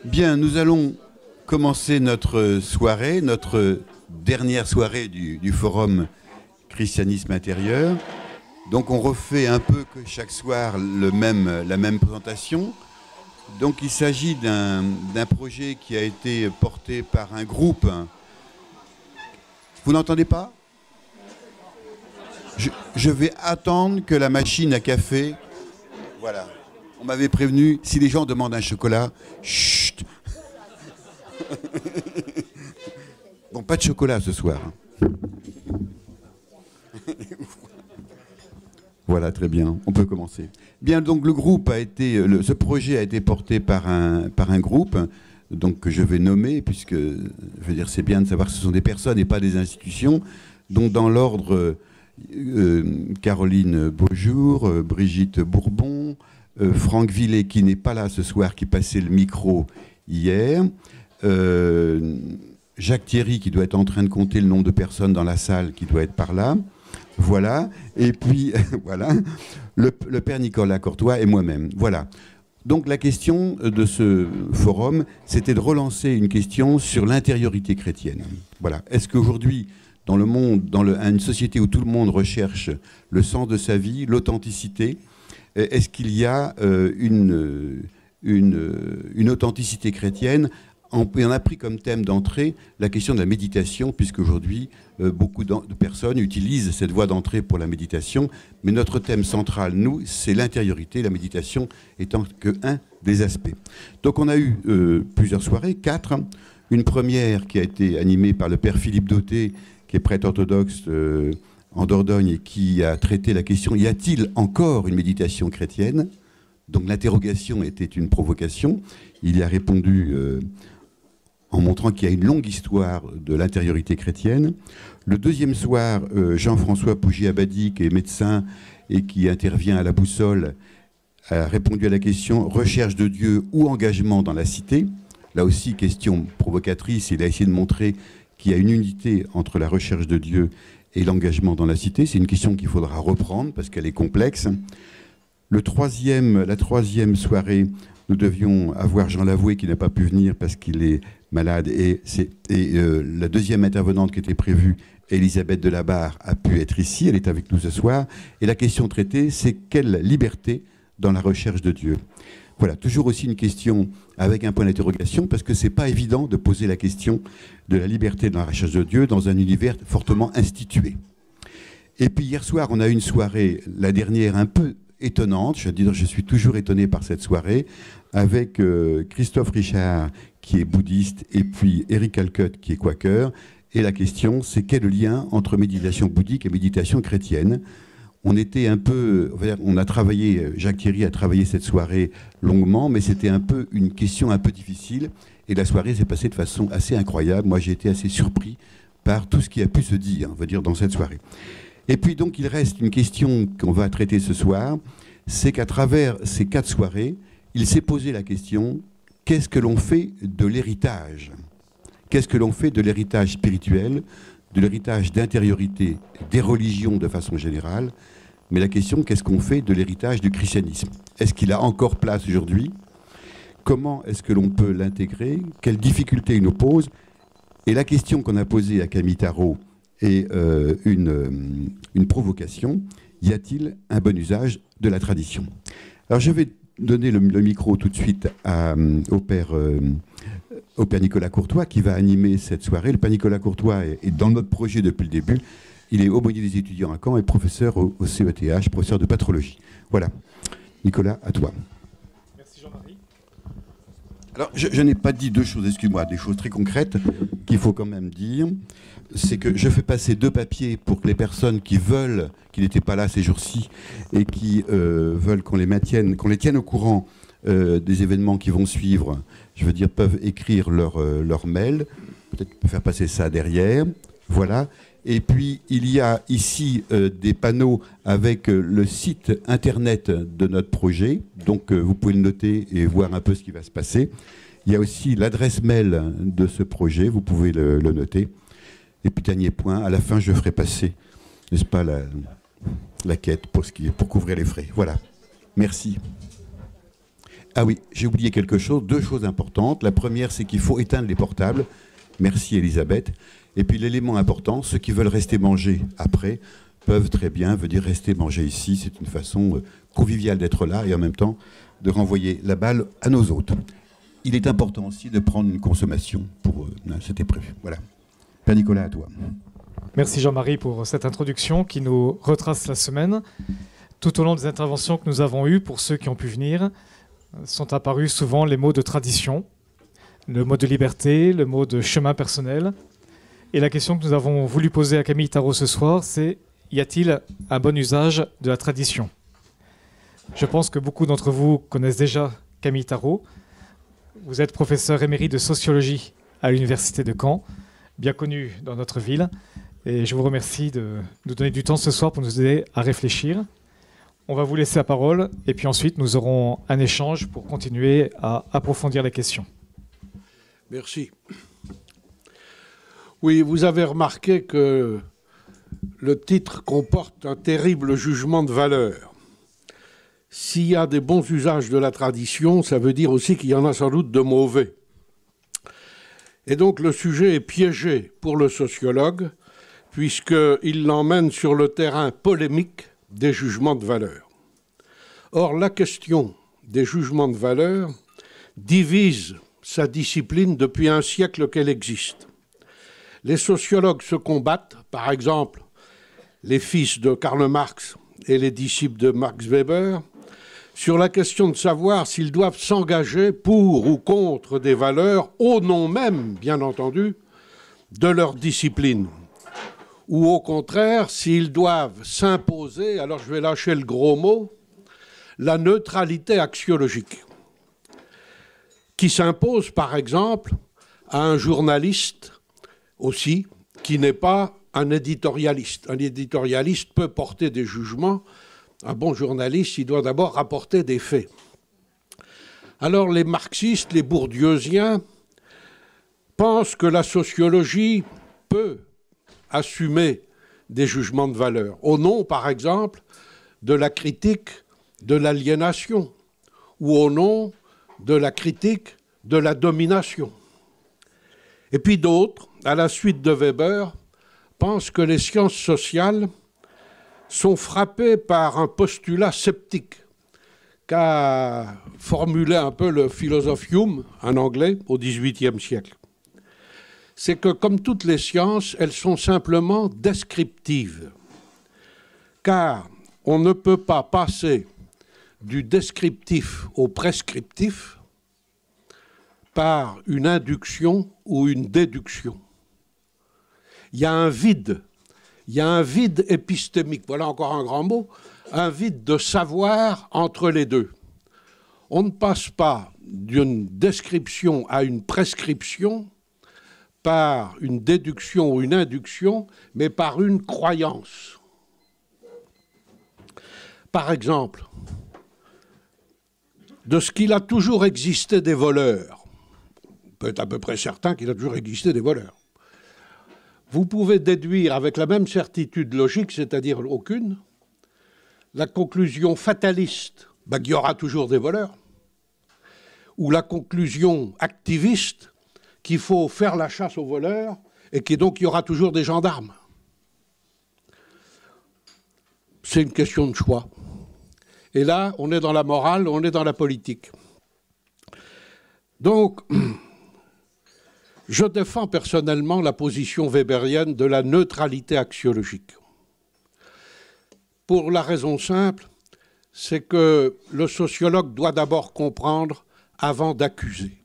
Bien, nous allons commencer notre soirée, notre dernière soirée du forum Christianisme intérieur. Donc on refait un peu que chaque soir la même présentation. Donc il s'agit d'un projet qui a été porté par un groupe. Vous n'entendez pas ? Je vais attendre que la machine à café... Voilà. On m'avait prévenu, si les gens demandent un chocolat, chut. Bon, pas de chocolat ce soir. Voilà, très bien, on peut commencer. Bien, donc le groupe a été, ce projet a été porté par un groupe, donc que je vais nommer, puisque, je veux dire, c'est bien de savoir que ce sont des personnes et pas des institutions. Donc dans l'ordre, Caroline Beaujour, Brigitte Bourbon, Franck Villet, qui n'est pas là ce soir, qui passait le micro hier, Jacques Thierry, qui doit être en train de compter le nombre de personnes dans la salle, qui doit être par là, voilà, et puis, voilà, le père Nicolas Courtois et moi-même, voilà. Donc la question de ce forum, c'était de relancer une question sur l'intériorité chrétienne. Voilà. Est-ce qu'aujourd'hui, dans le monde, une société où tout le monde recherche le sens de sa vie, l'authenticité, est-ce qu'il y a une authenticité chrétienne ? On a pris comme thème d'entrée la question de la méditation, puisqu'aujourd'hui, beaucoup de personnes utilisent cette voie d'entrée pour la méditation. Mais notre thème central, nous, c'est l'intériorité, la méditation étant qu'un des aspects. Donc on a eu plusieurs soirées, 4. Une première qui a été animée par le père Philippe Dauté, qui est prêtre orthodoxe en Dordogne et qui a traité la question « Y a-t-il encore une méditation chrétienne ?» Donc l'interrogation était une provocation. Il y a répondu en montrant qu'il y a une longue histoire de l'intériorité chrétienne. Le deuxième soir, Jean-François Pougy-Abadi, qui est médecin et qui intervient à la Boussole, a répondu à la question « Recherche de Dieu ou engagement dans la cité ?» Là aussi, question provocatrice. Il a essayé de montrer qu'il y a une unité entre la recherche de Dieu et l'engagement dans la cité. C'est une question qu'il faudra reprendre parce qu'elle est complexe. La troisième soirée, nous devions avoir Jean Lavoué qui n'a pas pu venir parce qu'il est malade. Et la deuxième intervenante qui était prévue, Elisabeth Delabarre, a pu être ici. Elle est avec nous ce soir. Et la question traitée, c'est quelle liberté dans la recherche de Dieu ? Voilà, toujours aussi une question avec un point d'interrogation, parce que ce n'est pas évident de poser la question de la liberté dans la recherche de Dieu dans un univers fortement institué. Et puis hier soir, on a eu une soirée, la dernière un peu étonnante, je veux dire, je suis toujours étonné par cette soirée, avec Christophe Richard, qui est bouddhiste, et puis Eric Alcutt, qui est quaker. Et la question, c'est quel lien entre méditation bouddhique et méditation chrétienne ? On était un peu, on a travaillé, Jacques Thierry a travaillé cette soirée longuement, mais c'était un peu une question un peu difficile. Et la soirée s'est passée de façon assez incroyable. Moi, j'ai été assez surpris par tout ce qui a pu se dire, on va dire, dans cette soirée. Et puis donc, il reste une question qu'on va traiter ce soir, c'est qu'à travers ces 4 soirées, il s'est posé la question, qu'est-ce que l'on fait de l'héritage ? Qu'est-ce que l'on fait de l'héritage spirituel, de l'héritage d'intériorité des religions de façon générale, mais la question, qu'est-ce qu'on fait de l'héritage du christianisme ? Est-ce qu'il a encore place aujourd'hui ? Comment est-ce que l'on peut l'intégrer ? Quelles difficultés il nous pose ? Et la question qu'on a posée à Camille Tarot est une provocation. Y a-t-il un bon usage de la tradition ? Alors je vais donner le micro tout de suite au père Nicolas Courtois qui va animer cette soirée. Le père Nicolas Courtois est dans notre projet depuis le début. Il est aumônier des étudiants à Caen et professeur au CETH, professeur de patrologie. Voilà. Nicolas, à toi. Merci Jean-Marie. Alors, je n'ai pas dit 2 choses, excuse-moi, des choses très concrètes qu'il faut quand même dire. C'est que je fais passer 2 papiers pour que les personnes qui veulent, qui n'étaient pas là ces jours-ci, et qui veulent qu'on les tienne au courant des événements qui vont suivre, je veux dire, peuvent écrire leur mail. Peut-être qu'on peut faire passer ça derrière. Voilà. Et puis, il y a ici des panneaux avec le site internet de notre projet. Donc, vous pouvez le noter et voir un peu ce qui va se passer. Il y a aussi l'adresse mail de ce projet. Vous pouvez le noter. Et puis, dernier point, à la fin, je ferai passer, n'est-ce pas, la quête pour couvrir les frais. Voilà. Merci. Ah oui, j'ai oublié quelque chose, deux choses importantes. La première, c'est qu'il faut éteindre les portables. Merci Elisabeth. Et puis l'élément important, ceux qui veulent rester manger après peuvent très bien venir rester manger ici. C'est une façon conviviale d'être là et en même temps de renvoyer la balle à nos hôtes. Il est important aussi de prendre une consommation pour... c'était prévu. Voilà. Père Nicolas, à toi. Merci Jean-Marie pour cette introduction qui nous retrace la semaine. Tout au long des interventions que nous avons eues, pour ceux qui ont pu venir, sont apparus souvent les mots de tradition, le mot de liberté, le mot de chemin personnel. Et la question que nous avons voulu poser à Camille Tarot ce soir, c'est: y a-t-il un bon usage de la tradition? Je pense que beaucoup d'entre vous connaissent déjà Camille Tarot. Vous êtes professeur émérite de sociologie à l'Université de Caen, bien connu dans notre ville. Et je vous remercie de nous donner du temps ce soir pour nous aider à réfléchir. On va vous laisser la parole et puis ensuite nous aurons un échange pour continuer à approfondir les questions. Merci. Oui, vous avez remarqué que le titre comporte un terrible jugement de valeur. S'il y a des bons usages de la tradition, ça veut dire aussi qu'il y en a sans doute de mauvais. Et donc le sujet est piégé pour le sociologue, puisqu'il l'emmène sur le terrain polémique des jugements de valeur. Or, la question des jugements de valeur divise sa discipline depuis un siècle qu'elle existe. Les sociologues se combattent, par exemple, les fils de Karl Marx et les disciples de Max Weber, sur la question de savoir s'ils doivent s'engager pour ou contre des valeurs, au nom même, bien entendu, de leur discipline. Ou au contraire, s'ils doivent s'imposer, alors je vais lâcher le gros mot, la neutralité axiologique, qui s'impose par exemple à un journaliste aussi, qui n'est pas un éditorialiste. Un éditorialiste peut porter des jugements, un bon journaliste, il doit d'abord rapporter des faits. Alors les marxistes, les bourdieusiens, pensent que la sociologie peut assumer des jugements de valeur, au nom, par exemple, de la critique de l'aliénation ou au nom de la critique de la domination. Et puis d'autres, à la suite de Weber, pensent que les sciences sociales sont frappées par un postulat sceptique qu'a formulé un peu le philosophe Hume, un Anglais, au XVIIIe siècle. C'est que, comme toutes les sciences, elles sont simplement descriptives. Car on ne peut pas passer du descriptif au prescriptif par une induction ou une déduction. Il y a un vide épistémique, voilà encore un grand mot, un vide de savoir entre les deux. On ne passe pas d'une description à une prescription par une déduction ou une induction, mais par une croyance. Par exemple, de ce qu'il a toujours existé des voleurs, on peut être à peu près certain qu'il a toujours existé des voleurs. Vous pouvez déduire avec la même certitude logique, c'est-à-dire aucune, la conclusion fataliste, qu'il y aura toujours des voleurs, ou la conclusion activiste, qu'il faut faire la chasse aux voleurs et qu'il y aura toujours des gendarmes. C'est une question de choix. Et là, on est dans la morale, on est dans la politique. Donc, je défends personnellement la position weberienne de la neutralité axiologique. Pour la raison simple, c'est que le sociologue doit d'abord comprendre avant d'accuser.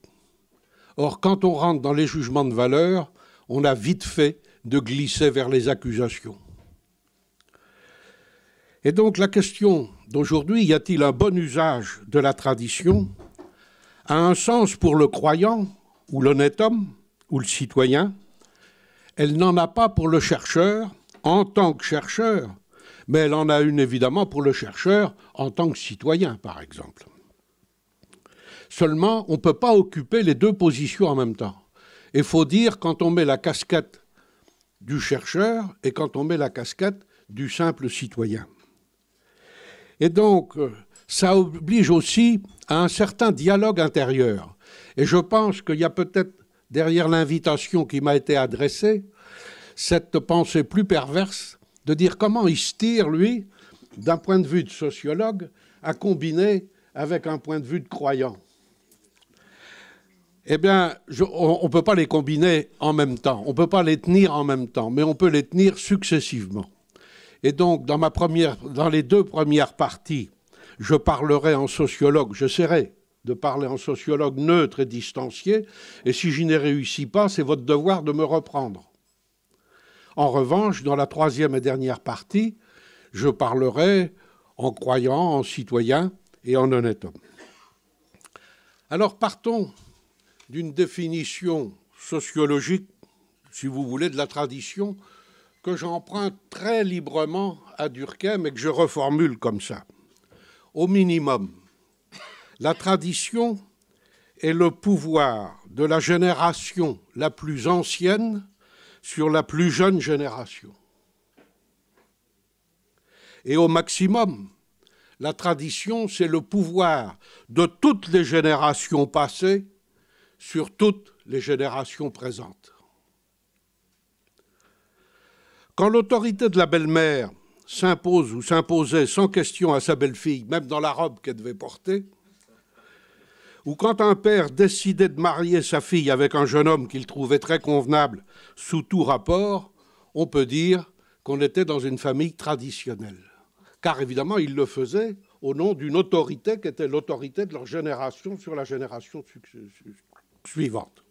Or, quand on rentre dans les jugements de valeur, on a vite fait de glisser vers les accusations. Et donc la question d'aujourd'hui, y a-t-il un bon usage de la tradition, a un sens pour le croyant, ou l'honnête homme, ou le citoyen. Elle n'en a pas pour le chercheur en tant que chercheur, mais elle en a une évidemment pour le chercheur en tant que citoyen, par exemple. Seulement, on ne peut pas occuper les deux positions en même temps. Il faut dire quand on met la casquette du chercheur et quand on met la casquette du simple citoyen. Et donc, ça oblige aussi à un certain dialogue intérieur. Et je pense qu'il y a peut-être, derrière l'invitation qui m'a été adressée, cette pensée plus perverse de dire comment il se tire, lui, d'un point de vue de sociologue, à combiner avec un point de vue de croyant. Eh bien, on ne peut pas les combiner en même temps, on ne peut pas les tenir en même temps, mais on peut les tenir successivement. Et donc, dans les deux premières parties, je parlerai en sociologue, j'essaierai de parler en sociologue neutre et distancié, et si je n'y réussis pas, c'est votre devoir de me reprendre. En revanche, dans la troisième et dernière partie, je parlerai en croyant, en citoyen et en honnête homme. Alors partons d'une définition sociologique, si vous voulez, de la tradition, que j'emprunte très librement à Durkheim et que je reformule comme ça. Au minimum, la tradition est le pouvoir de la génération la plus ancienne sur la plus jeune génération. Et au maximum, la tradition, c'est le pouvoir de toutes les générations passées sur toutes les générations présentes. Quand l'autorité de la belle-mère s'impose ou s'imposait sans question à sa belle-fille, même dans la robe qu'elle devait porter, ou quand un père décidait de marier sa fille avec un jeune homme qu'il trouvait très convenable sous tout rapport, on peut dire qu'on était dans une famille traditionnelle. Car évidemment, ils le faisaient au nom d'une autorité qui était l'autorité de leur génération sur la génération suivante.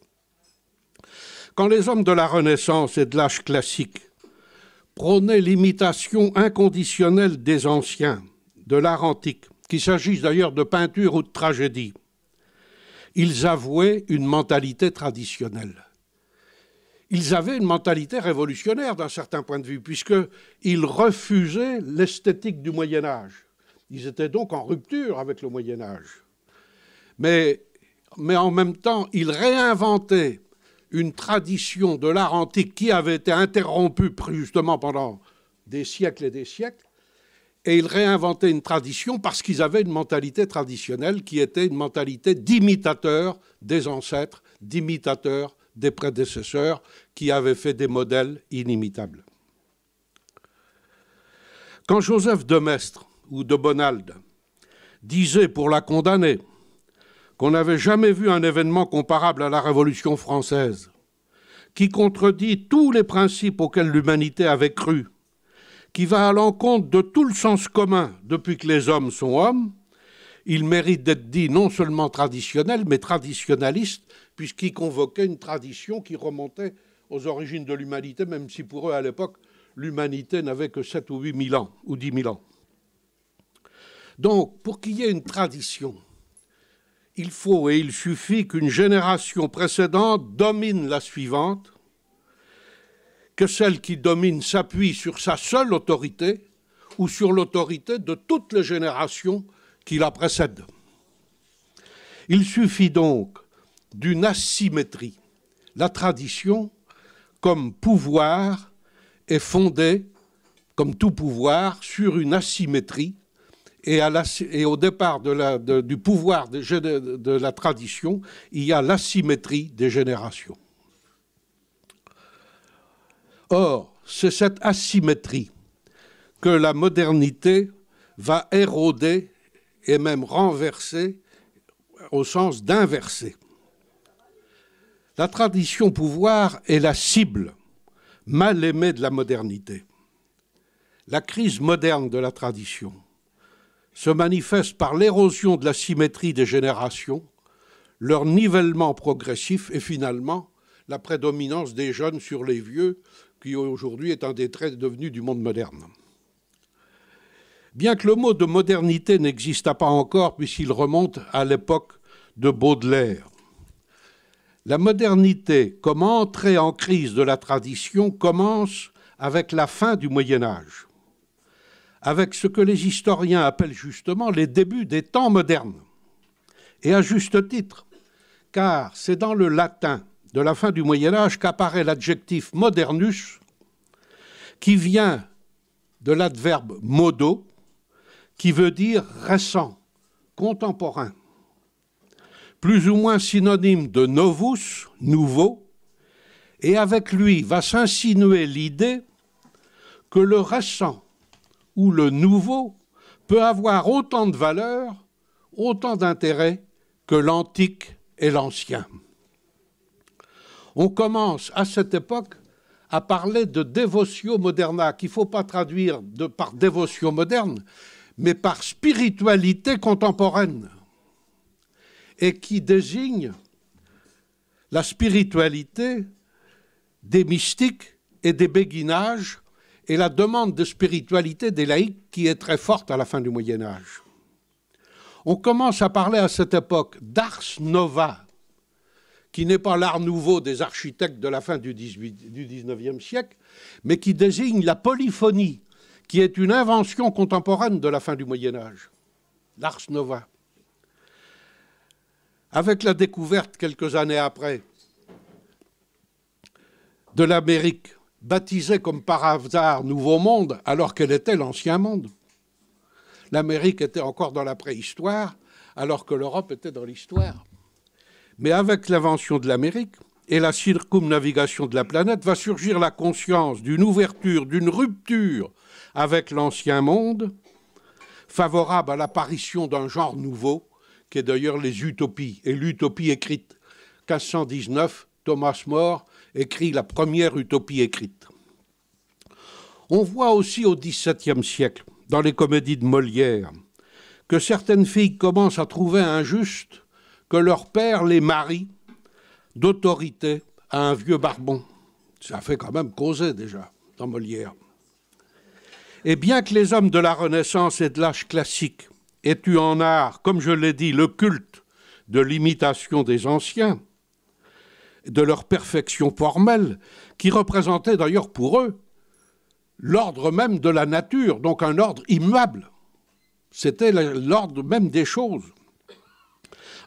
Quand les hommes de la Renaissance et de l'âge classique prônaient l'imitation inconditionnelle des anciens, de l'art antique, qu'il s'agisse d'ailleurs de peinture ou de tragédie, ils avouaient une mentalité traditionnelle. Ils avaient une mentalité révolutionnaire d'un certain point de vue, puisqu'ils refusaient l'esthétique du Moyen-Âge. Ils étaient donc en rupture avec le Moyen-Âge. Mais en même temps, ils réinventaient une tradition de l'art antique qui avait été interrompue justement pendant des siècles et des siècles, et ils réinventaient une tradition parce qu'ils avaient une mentalité traditionnelle qui était une mentalité d'imitateurs des ancêtres, d'imitateurs des prédécesseurs qui avaient fait des modèles inimitables. Quand Joseph de Maistre ou de Bonald disait pour la condamner qu'on n'avait jamais vu un événement comparable à la Révolution française, qui contredit tous les principes auxquels l'humanité avait cru, qui va à l'encontre de tout le sens commun depuis que les hommes sont hommes, il mérite d'être dit non seulement traditionnel, mais traditionnaliste, puisqu'il convoquait une tradition qui remontait aux origines de l'humanité, même si pour eux, à l'époque, l'humanité n'avait que 7 ou 8 000 ans, ou 10 000 ans. Donc, pour qu'il y ait une tradition, il faut et il suffit qu'une génération précédente domine la suivante, que celle qui domine s'appuie sur sa seule autorité ou sur l'autorité de toutes les générations qui la précèdent. Il suffit donc d'une asymétrie. La tradition, comme pouvoir, est fondée, comme tout pouvoir, sur une asymétrie. Et au départ du pouvoir de la tradition, il y a l'asymétrie des générations. Or, c'est cette asymétrie que la modernité va éroder et même renverser au sens d'inverser. La tradition pouvoir est la cible mal aimée de la modernité. La crise moderne de la tradition se manifeste par l'érosion de la symétrie des générations, leur nivellement progressif et finalement la prédominance des jeunes sur les vieux, qui aujourd'hui est un des traits devenus du monde moderne. Bien que le mot de modernité n'exista pas encore, puisqu'il remonte à l'époque de Baudelaire, la modernité, comme entrée en crise de la tradition, commence avec la fin du Moyen-Âge, avec ce que les historiens appellent justement les débuts des temps modernes. Et à juste titre, car c'est dans le latin de la fin du Moyen-Âge qu'apparaît l'adjectif modernus, qui vient de l'adverbe modo, qui veut dire récent, contemporain, plus ou moins synonyme de novus, nouveau, et avec lui va s'insinuer l'idée que le récent ou le nouveau peut avoir autant de valeur, autant d'intérêt que l'antique et l'ancien. On commence à cette époque à parler de devotio moderna, qu'il ne faut pas traduire par dévotion moderne, mais par spiritualité contemporaine, et qui désigne la spiritualité des mystiques et des béguinages et la demande de spiritualité des laïcs qui est très forte à la fin du Moyen-Âge. On commence à parler à cette époque d'ars nova, qui n'est pas l'art nouveau des architectes de la fin du XIXe siècle, mais qui désigne la polyphonie, qui est une invention contemporaine de la fin du Moyen-Âge, l'ars nova. Avec la découverte, quelques années après, de l'Amérique, baptisée comme par hasard Nouveau Monde, alors qu'elle était l'Ancien Monde. L'Amérique était encore dans la préhistoire, alors que l'Europe était dans l'histoire. Mais avec l'invention de l'Amérique et la circumnavigation de la planète, va surgir la conscience d'une ouverture, d'une rupture avec l'Ancien Monde, favorable à l'apparition d'un genre nouveau, qui est d'ailleurs les utopies, et l'utopie écrite. 1519, Thomas More écrit la première utopie écrite. On voit aussi au XVIIe siècle, dans les comédies de Molière, que certaines filles commencent à trouver injuste que leur père les marie d'autorité à un vieux barbon. Ça fait quand même causer déjà dans Molière. Et bien que les hommes de la Renaissance et de l'âge classique aient eu en art, comme je l'ai dit, le culte de l'imitation des anciens, de leur perfection formelle, qui représentait d'ailleurs pour eux l'ordre même de la nature, donc un ordre immuable. C'était l'ordre même des choses.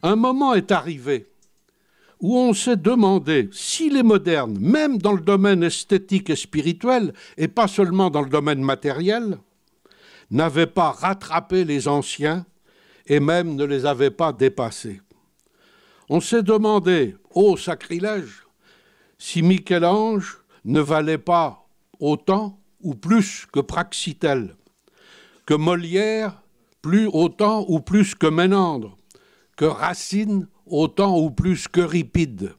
Un moment est arrivé où on s'est demandé si les modernes, même dans le domaine esthétique et spirituel, et pas seulement dans le domaine matériel, n'avaient pas rattrapé les anciens et même ne les avaient pas dépassés. On s'est demandé, ô sacrilège, si Michel-Ange ne valait pas autant ou plus que Praxitèle, que Molière plus autant ou plus que Ménandre, que Racine autant ou plus qu'Euripide.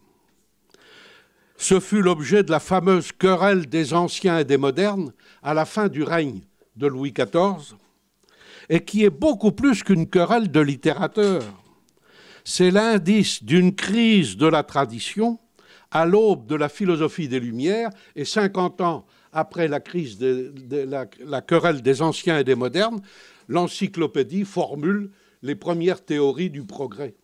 Ce fut l'objet de la fameuse querelle des anciens et des modernes à la fin du règne de Louis XIV, et qui est beaucoup plus qu'une querelle de littérateurs. C'est l'indice d'une crise de la tradition à l'aube de la philosophie des Lumières, et 50 ans après la crise de la querelle des anciens et des modernes, l'encyclopédie formule les premières théories du progrès.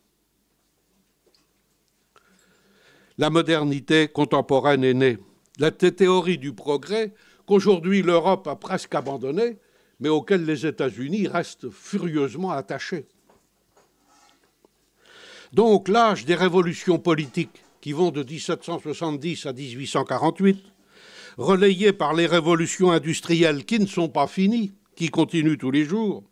La modernité contemporaine est née. La théorie du progrès qu'aujourd'hui l'Europe a presque abandonnée, mais auquel les États-Unis restent furieusement attachés. Donc l'âge des révolutions politiques qui vont de 1770 à 1848, relayés par les révolutions industrielles qui ne sont pas finies, qui continuent tous les jours,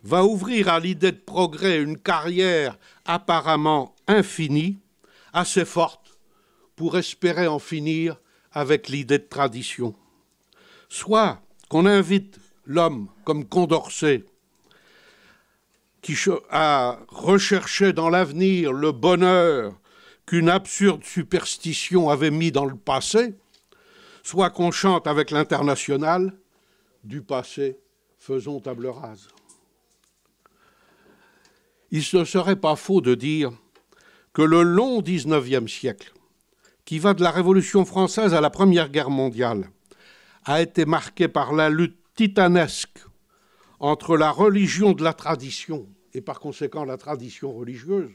va ouvrir à l'idée de progrès une carrière apparemment infinie, assez forte pour espérer en finir avec l'idée de tradition. Soit qu'on invite l'homme comme Condorcet qui a recherché dans l'avenir le bonheur qu'une absurde superstition avait mis dans le passé, soit qu'on chante avec l'Internationale du passé, faisons table rase. Il ne serait pas faux de dire que le long XIXe siècle, qui va de la Révolution française à la Première Guerre mondiale, a été marqué par la lutte titanesque entre la religion de la tradition, et par conséquent la tradition religieuse,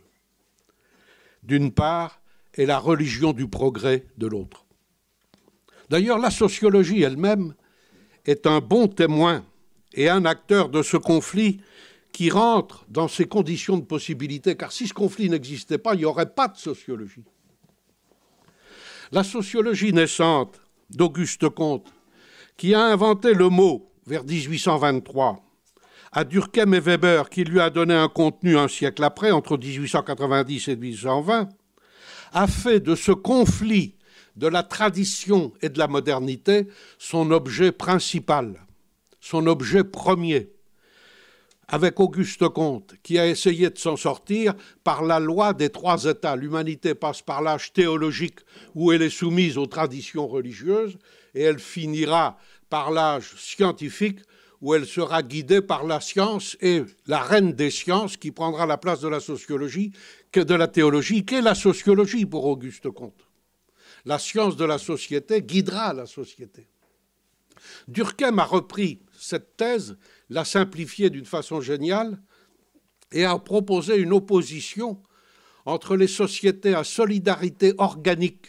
d'une part, et la religion du progrès de l'autre. D'ailleurs, la sociologie elle-même est un bon témoin et un acteur de ce conflit qui rentre dans ces conditions de possibilité, car si ce conflit n'existait pas, il n'y aurait pas de sociologie. La sociologie naissante d'Auguste Comte, qui a inventé le mot vers 1823, à Durkheim et Weber, qui lui a donné un contenu un siècle après, entre 1890 et 1820, a fait de ce conflit de la tradition et de la modernité son objet principal, son objet premier, avec Auguste Comte, qui a essayé de s'en sortir par la loi des 3 états. L'humanité passe par l'âge théologique, où elle est soumise aux traditions religieuses, et elle finira par l'âge scientifique, où elle sera guidée par la science et la reine des sciences, qui prendra la place de la sociologie, de la théologie, qu'est la sociologie pour Auguste Comte. La science de la société guidera la société. Durkheim a repris cette thèse, l'a simplifiée d'une façon géniale et a proposé une opposition entre les sociétés à solidarité organique,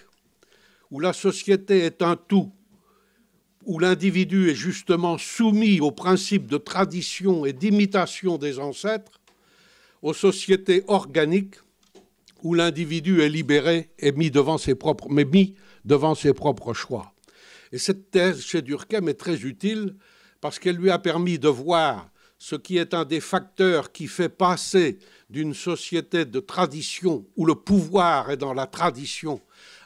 où la société est un tout, où l'individu est justement soumis aux principes de tradition et d'imitation des ancêtres, aux sociétés organiques, où l'individu est libéré et mis devant ses propres choix. Et cette thèse chez Durkheim est très utile parce qu'elle lui a permis de voir ce qui est un des facteurs qui fait passer d'une société de tradition où le pouvoir est dans la tradition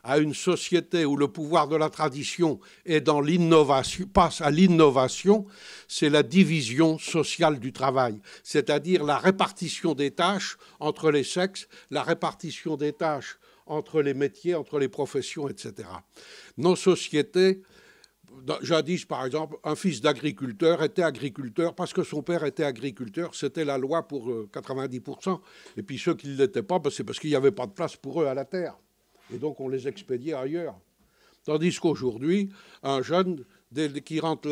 à une société où le pouvoir de la tradition est dans l'innovation, passe à l'innovation, c'est la division sociale du travail, c'est-à-dire la répartition des tâches entre les sexes, la répartition des tâches entre les métiers, entre les professions, etc. Nos sociétés, jadis par exemple, un fils d'agriculteur était agriculteur parce que son père était agriculteur, c'était la loi pour 90%, et puis ceux qui ne l'étaient pas, c'est parce qu'il n'y avait pas de place pour eux à la terre. Et donc, on les expédiait ailleurs. Tandis qu'aujourd'hui, un jeune qui rentre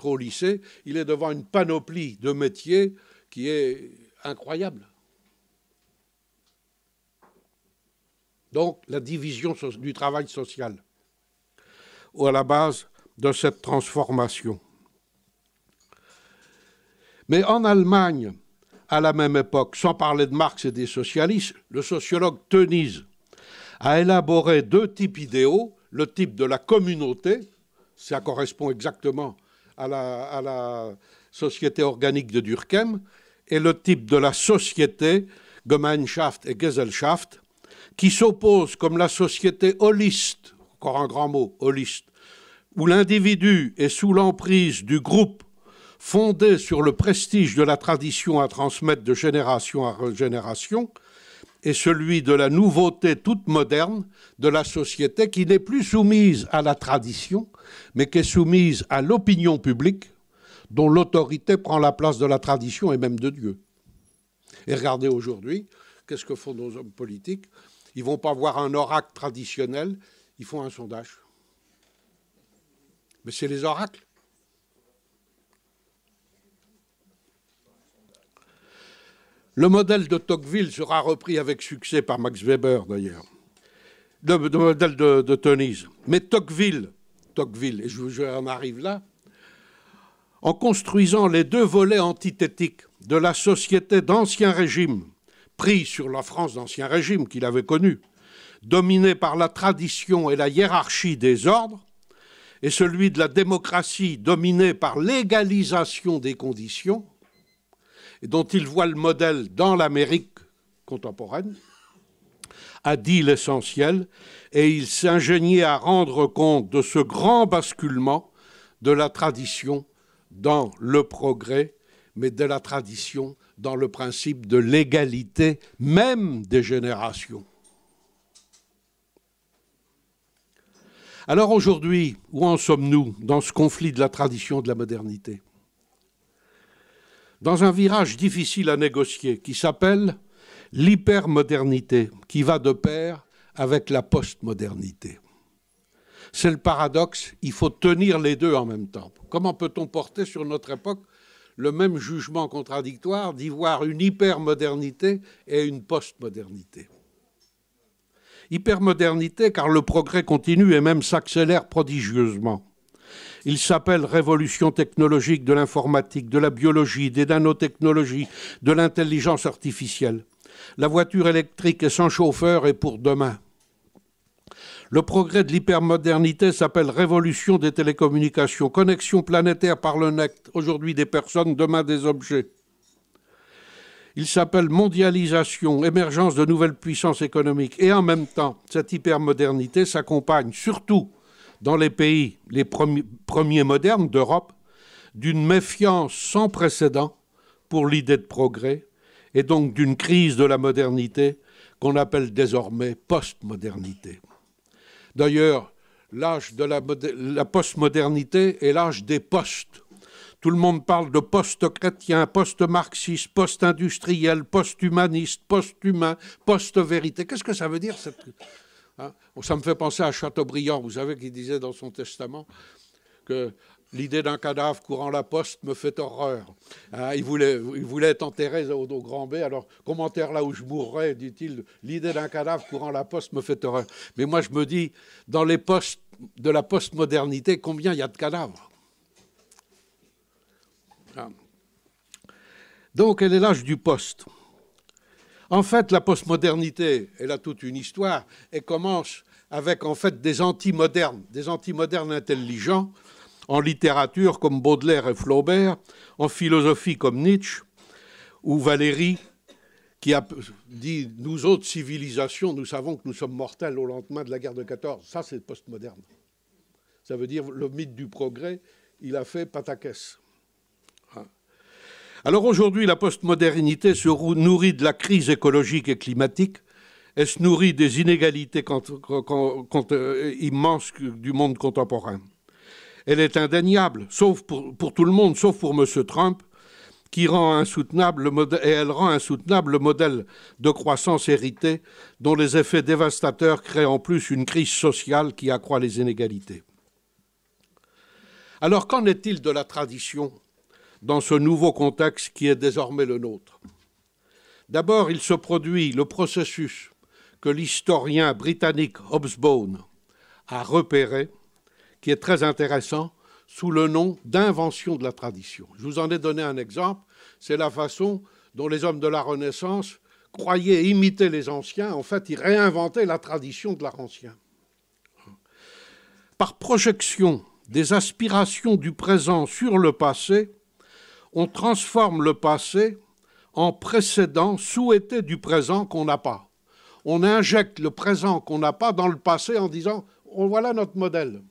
au lycée, il est devant une panoplie de métiers qui est incroyable. Donc, la division du travail social, à la base de cette transformation. Mais en Allemagne, à la même époque, sans parler de Marx et des socialistes, le sociologue Tönnies a élaboré 2 types idéaux, le type de la communauté, ça correspond exactement à la société organique de Durkheim, et le type de la société, Gemeinschaft et Gesellschaft, qui s'oppose comme la société holiste, encore un grand mot, holiste, où l'individu est sous l'emprise du groupe fondé sur le prestige de la tradition à transmettre de génération en génération, et celui de la nouveauté toute moderne de la société qui n'est plus soumise à la tradition, mais qui est soumise à l'opinion publique, dont l'autorité prend la place de la tradition et même de Dieu. Et regardez aujourd'hui, qu'est-ce que font nos hommes politiques? Ils ne vont pas voir un oracle traditionnel, ils font un sondage. Mais c'est les oracles. Le modèle de Tocqueville sera repris avec succès par Max Weber, d'ailleurs. Le modèle de Tönnies. Mais Tocqueville, et j'en arrive là, en construisant les 2 volets antithétiques de la société d'Ancien Régime, pris sur la France d'Ancien Régime qu'il avait connue, dominée par la tradition et la hiérarchie des ordres, et celui de la démocratie dominée par l'égalisation des conditions, et dont il voit le modèle dans l'Amérique contemporaine, a dit l'essentiel, et il s'ingéniait à rendre compte de ce grand basculement de la tradition dans le progrès, mais de la tradition dans le principe de l'égalité même des générations. Alors aujourd'hui, où en sommes-nous dans ce conflit de la tradition et de la modernité? Dans un virage difficile à négocier qui s'appelle l'hypermodernité, qui va de pair avec la postmodernité. C'est le paradoxe, il faut tenir les 2 en même temps. Comment peut-on porter sur notre époque le même jugement contradictoire d'y voir une hypermodernité et une postmodernité? Hypermodernité car le progrès continue et même s'accélère prodigieusement. Il s'appelle révolution technologique de l'informatique, de la biologie, des nanotechnologies, de l'intelligence artificielle. La voiture électrique et sans chauffeur est pour demain. Le progrès de l'hypermodernité s'appelle révolution des télécommunications, connexion planétaire par le net, aujourd'hui des personnes, demain des objets. Il s'appelle mondialisation, émergence de nouvelles puissances économiques. Et en même temps, cette hypermodernité s'accompagne surtout dans les pays les premiers modernes d'Europe d'une méfiance sans précédent pour l'idée de progrès et donc d'une crise de la modernité qu'on appelle désormais postmodernité. D'ailleurs, l'âge de la postmodernité est l'âge des postes. Tout le monde parle de post-chrétien, post-marxiste, post-industriel, post-humaniste, post-humain, post-vérité. Qu'est-ce que ça veut dire Ça me fait penser à Chateaubriand, vous savez, qui disait dans son testament que l'idée d'un cadavre courant la poste me fait horreur. Il voulait être enterré au Grand B. Alors, commentaire là où je mourrai, dit-il, l'idée d'un cadavre courant la poste me fait horreur. Mais moi, je me dis, dans les postes de la postmodernité, combien il y a de cadavres? Donc, elle est l'âge du poste. En fait, la postmodernité, elle a toute une histoire, et commence avec, en fait, des antimodernes intelligents, en littérature comme Baudelaire et Flaubert, en philosophie comme Nietzsche, ou Valéry, qui a dit « Nous autres civilisations, nous savons que nous sommes mortels au lendemain de la guerre de 14 ». Ça, c'est postmoderne. Ça veut dire le mythe du progrès, il a fait pataquès. Alors aujourd'hui, la postmodernité se nourrit de la crise écologique et climatique. Elle se nourrit des inégalités immenses du monde contemporain. Elle est indéniable, sauf pour tout le monde, sauf pour M. Trump, qui rend insoutenable elle rend insoutenable le modèle de croissance hérité, dont les effets dévastateurs créent en plus une crise sociale qui accroît les inégalités. Alors, qu'en est-il de la tradition dans ce nouveau contexte qui est désormais le nôtre? D'abord, il se produit le processus que l'historien britannique Hobsbawm a repéré, qui est très intéressant, sous le nom d'invention de la tradition. Je vous en ai donné un exemple, c'est la façon dont les hommes de la Renaissance croyaient imiter les anciens. En fait, ils réinventaient la tradition de l'art ancien. Par projection des aspirations du présent sur le passé, on transforme le passé en précédent souhaité du présent qu'on n'a pas. On injecte le présent qu'on n'a pas dans le passé en disant « voilà notre modèle ».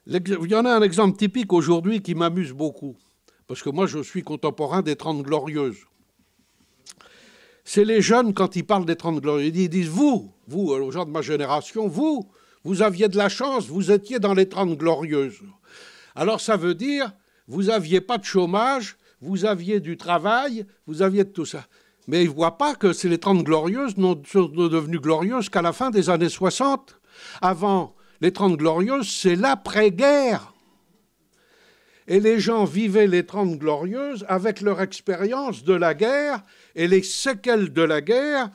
Il y en a un exemple typique aujourd'hui qui m'amuse beaucoup, parce que moi je suis contemporain des 30 Glorieuses. C'est les jeunes, quand ils parlent des 30 Glorieuses, ils disent « vous, aux gens de ma génération, vous aviez de la chance, vous étiez dans les 30 Glorieuses ». Alors ça veut dire, vous n'aviez pas de chômage, vous aviez du travail, vous aviez de tout ça. Mais ils ne voient pas que c'est les 30 Glorieuses sont devenues glorieuses qu'à la fin des années 60. Avant les 30 Glorieuses, c'est l'après-guerre. Et les gens vivaient les 30 Glorieuses avec leur expérience de la guerre et les séquelles de la guerre,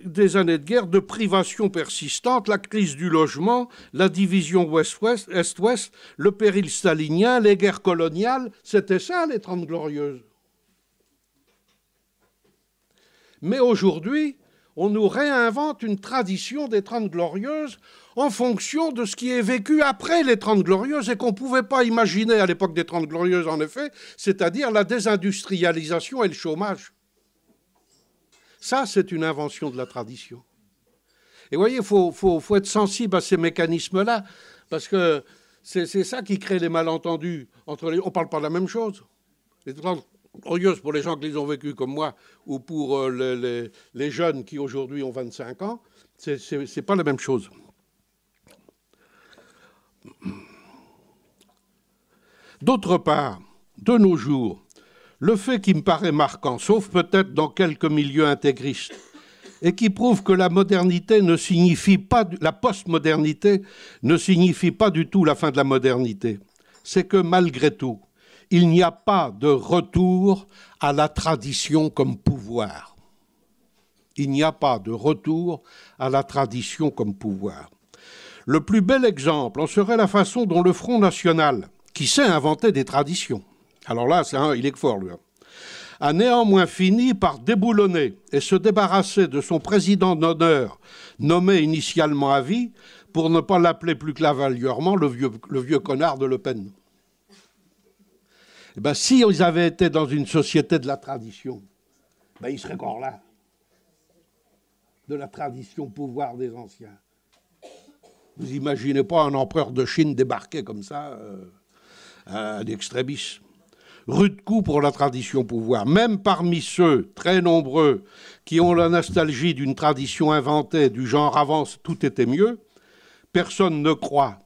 des années de guerre, de privation persistante, la crise du logement, la division ouest-ouest, est-ouest, le péril stalinien, les guerres coloniales. C'était ça, les 30 Glorieuses. Mais aujourd'hui, on nous réinvente une tradition des 30 Glorieuses en fonction de ce qui est vécu après les 30 Glorieuses et qu'on ne pouvait pas imaginer à l'époque des 30 Glorieuses, en effet, c'est-à-dire la désindustrialisation et le chômage. Ça, c'est une invention de la tradition. Et vous voyez, il faut être sensible à ces mécanismes-là, parce que c'est ça qui crée les malentendus. On ne parle pas de la même chose. Les 30 Glorieuses, pour les gens qui les ont vécues comme moi, ou pour les jeunes qui aujourd'hui ont 25 ans, c'est pas la même chose. D'autre part, de nos jours, le fait qui me paraît marquant, sauf peut-être dans quelques milieux intégristes, et qui prouve que la modernité ne signifie pas, la postmodernité ne signifie pas du tout la fin de la modernité, c'est que malgré tout, il n'y a pas de retour à la tradition comme pouvoir. Il n'y a pas de retour à la tradition comme pouvoir. Le plus bel exemple en serait la façon dont le Front National, qui sait inventer des traditions, alors là, il est fort, lui, a néanmoins fini par déboulonner et se débarrasser de son président d'honneur, nommé initialement à vie, pour ne pas l'appeler plus cavalièrement le vieux connard de Le Pen. Eh bien, si ils avaient été dans une société de la tradition, ben, ils seraient encore là. De la tradition pouvoir des anciens. Vous imaginez pas un empereur de Chine débarquer comme ça, à l'extrémisme. Rude coup pour la tradition pouvoir. Même parmi ceux, très nombreux, qui ont la nostalgie d'une tradition inventée du genre avant tout était mieux, personne ne croit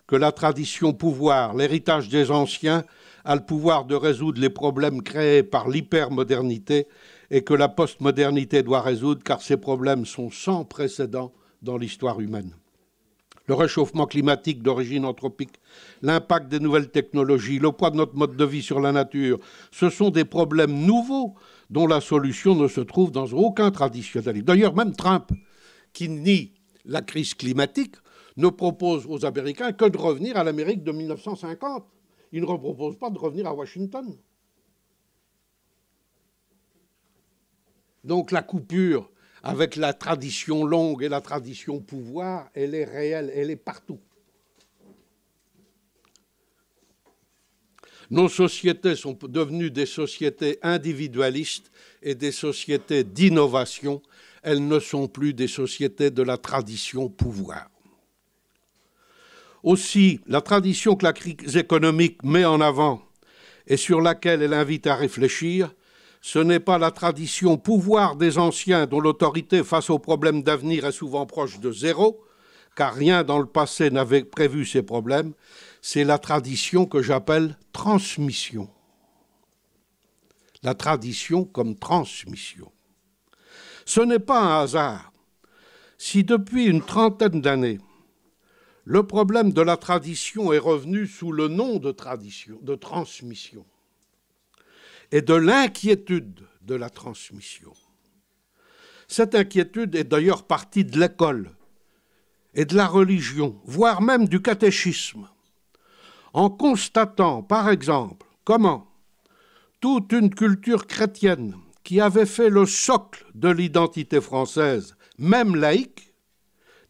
que la tradition pouvoir, l'héritage des anciens, a le pouvoir de résoudre les problèmes créés par l'hypermodernité et que la postmodernité doit résoudre, car ces problèmes sont sans précédent dans l'histoire humaine. Le réchauffement climatique d'origine anthropique, l'impact des nouvelles technologies, le poids de notre mode de vie sur la nature, ce sont des problèmes nouveaux dont la solution ne se trouve dans aucun traditionnalisme. D'ailleurs, même Trump, qui nie la crise climatique, ne propose aux Américains que de revenir à l'Amérique de 1950. Il ne propose pas de revenir à Washington. Donc la coupure avec la tradition longue et la tradition pouvoir, elle est réelle, elle est partout. Nos sociétés sont devenues des sociétés individualistes et des sociétés d'innovation. Elles ne sont plus des sociétés de la tradition pouvoir. Aussi, la tradition que la crise économique met en avant et sur laquelle elle invite à réfléchir, ce n'est pas la tradition pouvoir des anciens dont l'autorité face aux problèmes d'avenir est souvent proche de zéro, car rien dans le passé n'avait prévu ces problèmes, c'est la tradition que j'appelle transmission. La tradition comme transmission. Ce n'est pas un hasard si depuis une trentaine d'années, le problème de la tradition est revenu sous le nom de tradition, de transmission, et de l'inquiétude de la transmission. Cette inquiétude est d'ailleurs partie de l'école et de la religion, voire même du catéchisme, en constatant, par exemple, comment toute une culture chrétienne qui avait fait le socle de l'identité française, même laïque,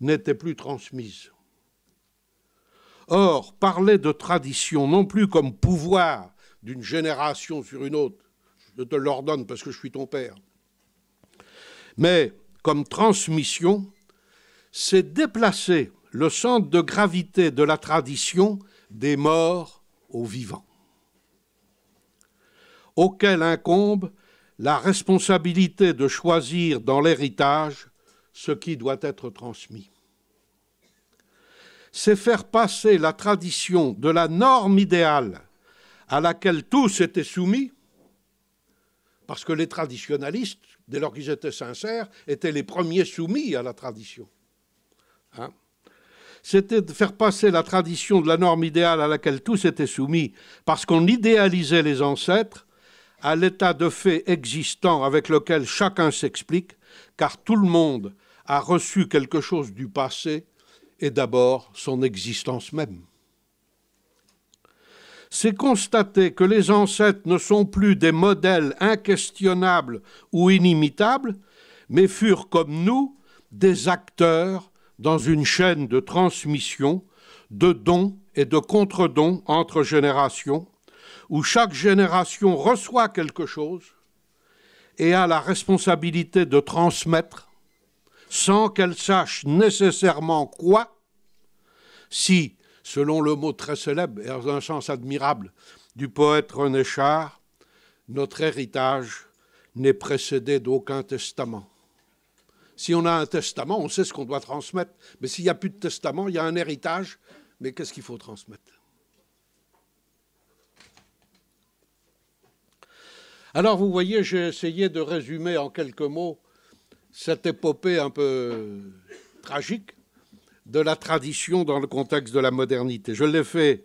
n'était plus transmise. Or, parler de tradition non plus comme pouvoir d'une génération sur une autre, je te l'ordonne parce que je suis ton père, mais comme transmission, c'est déplacer le centre de gravité de la tradition des morts aux vivants, auquel incombe la responsabilité de choisir dans l'héritage ce qui doit être transmis. C'est faire passer la tradition de la norme idéale à laquelle tous étaient soumis, parce que les traditionalistes, dès lors qu'ils étaient sincères, étaient les premiers soumis à la tradition. C'était de faire passer la tradition de la norme idéale à laquelle tous étaient soumis, parce qu'on idéalisait les ancêtres, à l'état de fait existant avec lequel chacun s'explique, car tout le monde a reçu quelque chose du passé, et d'abord son existence même. C'est constater que les ancêtres ne sont plus des modèles inquestionnables ou inimitables, mais furent comme nous des acteurs dans une chaîne de transmission, de dons et de contre-dons entre générations, où chaque génération reçoit quelque chose et a la responsabilité de transmettre, sans qu'elle sache nécessairement quoi, si, selon le mot très célèbre et dans un sens admirable du poète René Char, notre héritage n'est précédé d'aucun testament. Si on a un testament, on sait ce qu'on doit transmettre, mais s'il n'y a plus de testament, il y a un héritage, mais qu'est-ce qu'il faut transmettre ? Alors, vous voyez, j'ai essayé de résumer en quelques mots cette épopée un peu tragique de la tradition dans le contexte de la modernité. Je l'ai fait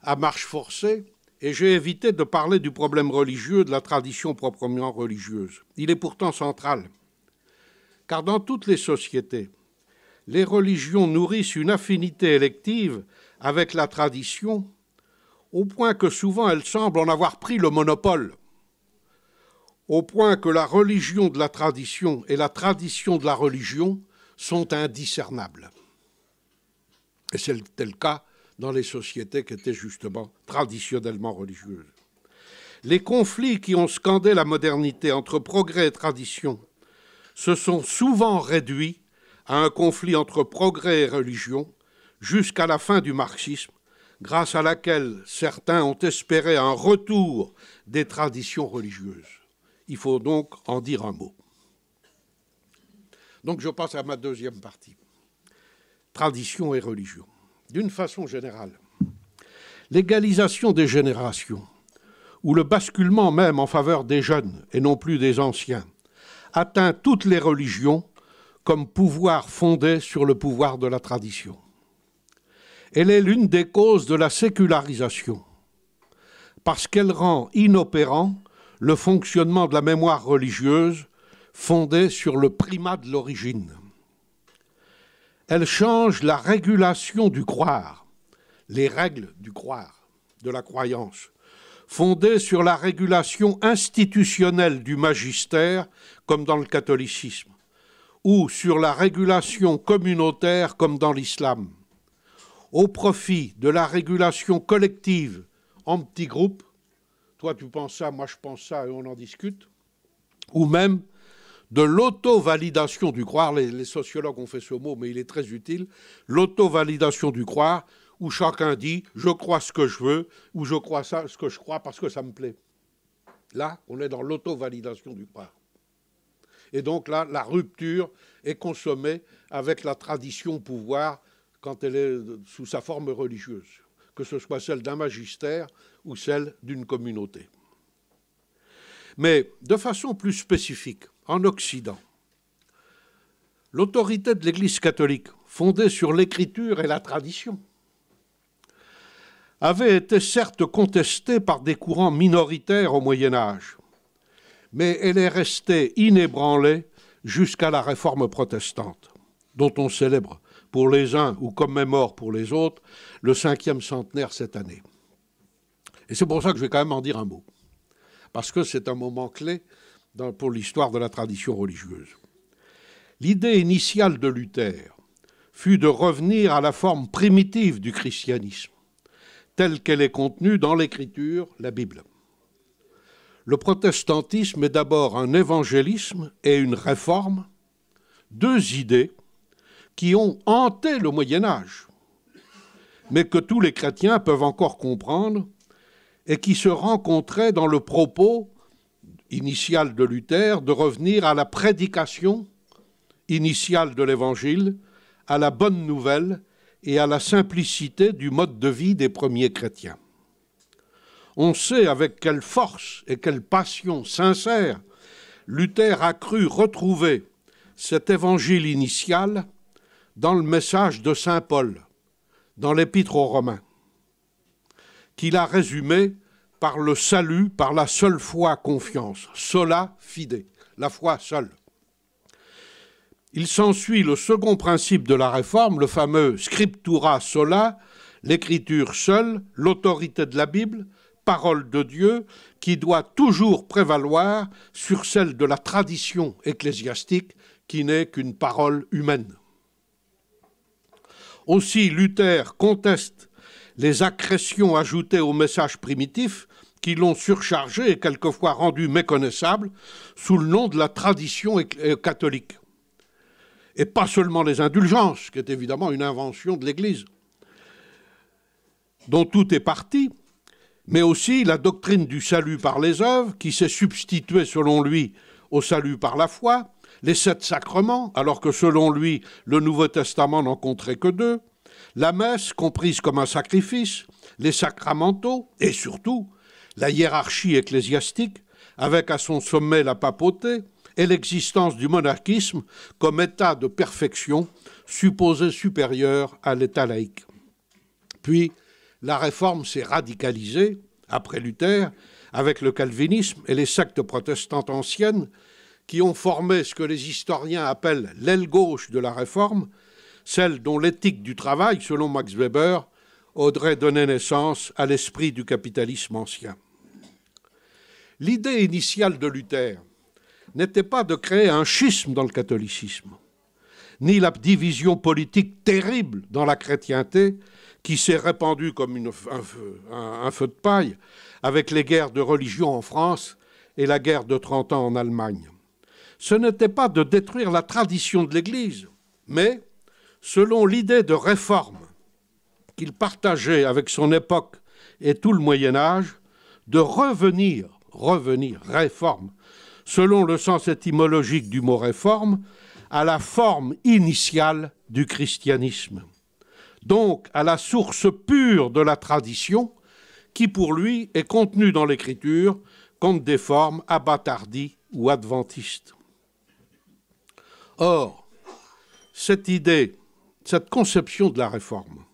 à marche forcée et j'ai évité de parler du problème religieux, de la tradition proprement religieuse. Il est pourtant central, car dans toutes les sociétés, les religions nourrissent une affinité élective avec la tradition, au point que souvent elles semblent en avoir pris le monopole, au point que la religion de la tradition et la tradition de la religion sont indiscernables. Et c'était le cas dans les sociétés qui étaient justement traditionnellement religieuses. Les conflits qui ont scandé la modernité entre progrès et tradition se sont souvent réduits à un conflit entre progrès et religion jusqu'à la fin du marxisme, grâce à laquelle certains ont espéré un retour des traditions religieuses. Il faut donc en dire un mot. Donc je passe à ma deuxième partie. Tradition et religion. D'une façon générale, l'égalisation des générations, ou le basculement même en faveur des jeunes et non plus des anciens, atteint toutes les religions comme pouvoir fondé sur le pouvoir de la tradition. Elle est l'une des causes de la sécularisation, parce qu'elle rend inopérant le fonctionnement de la mémoire religieuse fondée sur le primat de l'origine. Elle change la régulation du croire, les règles du croire, de la croyance, fondées sur la régulation institutionnelle du magistère, comme dans le catholicisme, ou sur la régulation communautaire, comme dans l'islam, au profit de la régulation collective en petits groupes, toi tu penses ça, moi je pense ça, et on en discute, ou même de l'auto-validation du croire, les sociologues ont fait ce mot, mais il est très utile, l'auto-validation du croire, où chacun dit « je crois ce que je veux » ou « je crois ça, ce que je crois parce que ça me plaît ». Là, on est dans l'auto-validation du croire. Et donc là, la rupture est consommée avec la tradition pouvoir quand elle est sous sa forme religieuse, que ce soit celle d'un magistère ou celle d'une communauté. Mais de façon plus spécifique, en Occident, l'autorité de l'Église catholique, fondée sur l'écriture et la tradition, avait été certes contestée par des courants minoritaires au Moyen-Âge, mais elle est restée inébranlée jusqu'à la Réforme protestante, dont on célèbre pour les uns ou commémore pour les autres le 5e centenaire cette année. Et c'est pour ça que je vais quand même en dire un mot, parce que c'est un moment clé pour l'histoire de la tradition religieuse. L'idée initiale de Luther fut de revenir à la forme primitive du christianisme, telle qu'elle est contenue dans l'Écriture, la Bible. Le protestantisme est d'abord un évangélisme et une réforme, deux idées qui ont hanté le Moyen-Âge, mais que tous les chrétiens peuvent encore comprendre et qui se rencontraient dans le propos initial de Luther de revenir à la prédication initiale de l'Évangile, à la bonne nouvelle et à la simplicité du mode de vie des premiers chrétiens. On sait avec quelle force et quelle passion sincère Luther a cru retrouver cet évangile initial dans le message de saint Paul, dans l'Épître aux Romains, qu'il a résumé par le salut, par la seule foi confiance, sola fide, la foi seule. Il s'ensuit le second principe de la Réforme, le fameux scriptura sola, l'écriture seule, l'autorité de la Bible, parole de Dieu, qui doit toujours prévaloir sur celle de la tradition ecclésiastique, qui n'est qu'une parole humaine. Aussi, Luther conteste les accrétions ajoutées au message primitif qui l'ont surchargé et quelquefois rendu méconnaissable sous le nom de la tradition catholique. Et pas seulement les indulgences, qui est évidemment une invention de l'Église, dont tout est parti, mais aussi la doctrine du salut par les œuvres, qui s'est substituée selon lui au salut par la foi, les 7 sacrements, alors que selon lui, le Nouveau Testament n'en compterait que 2, la messe comprise comme un sacrifice, les sacramentaux, et surtout la hiérarchie ecclésiastique, avec à son sommet la papauté, et l'existence du monarchisme comme état de perfection supposé supérieur à l'état laïque. Puis, la réforme s'est radicalisée, après Luther, avec le calvinisme et les sectes protestantes anciennes qui ont formé ce que les historiens appellent l'aile gauche de la réforme, celle dont l'éthique du travail, selon Max Weber, aurait donné naissance à l'esprit du capitalisme ancien. L'idée initiale de Luther n'était pas de créer un schisme dans le catholicisme, ni la division politique terrible dans la chrétienté qui s'est répandue comme un feu de paille avec les guerres de religion en France et la guerre de 30 ans en Allemagne. Ce n'était pas de détruire la tradition de l'Église, mais, selon l'idée de réforme qu'il partageait avec son époque et tout le Moyen-Âge, de revenir, réforme, selon le sens étymologique du mot réforme, à la forme initiale du christianisme. Donc à la source pure de la tradition, qui pour lui est contenue dans l'Écriture contre des formes abattardies ou adventistes. Or, cette idée, cette conception de la réforme,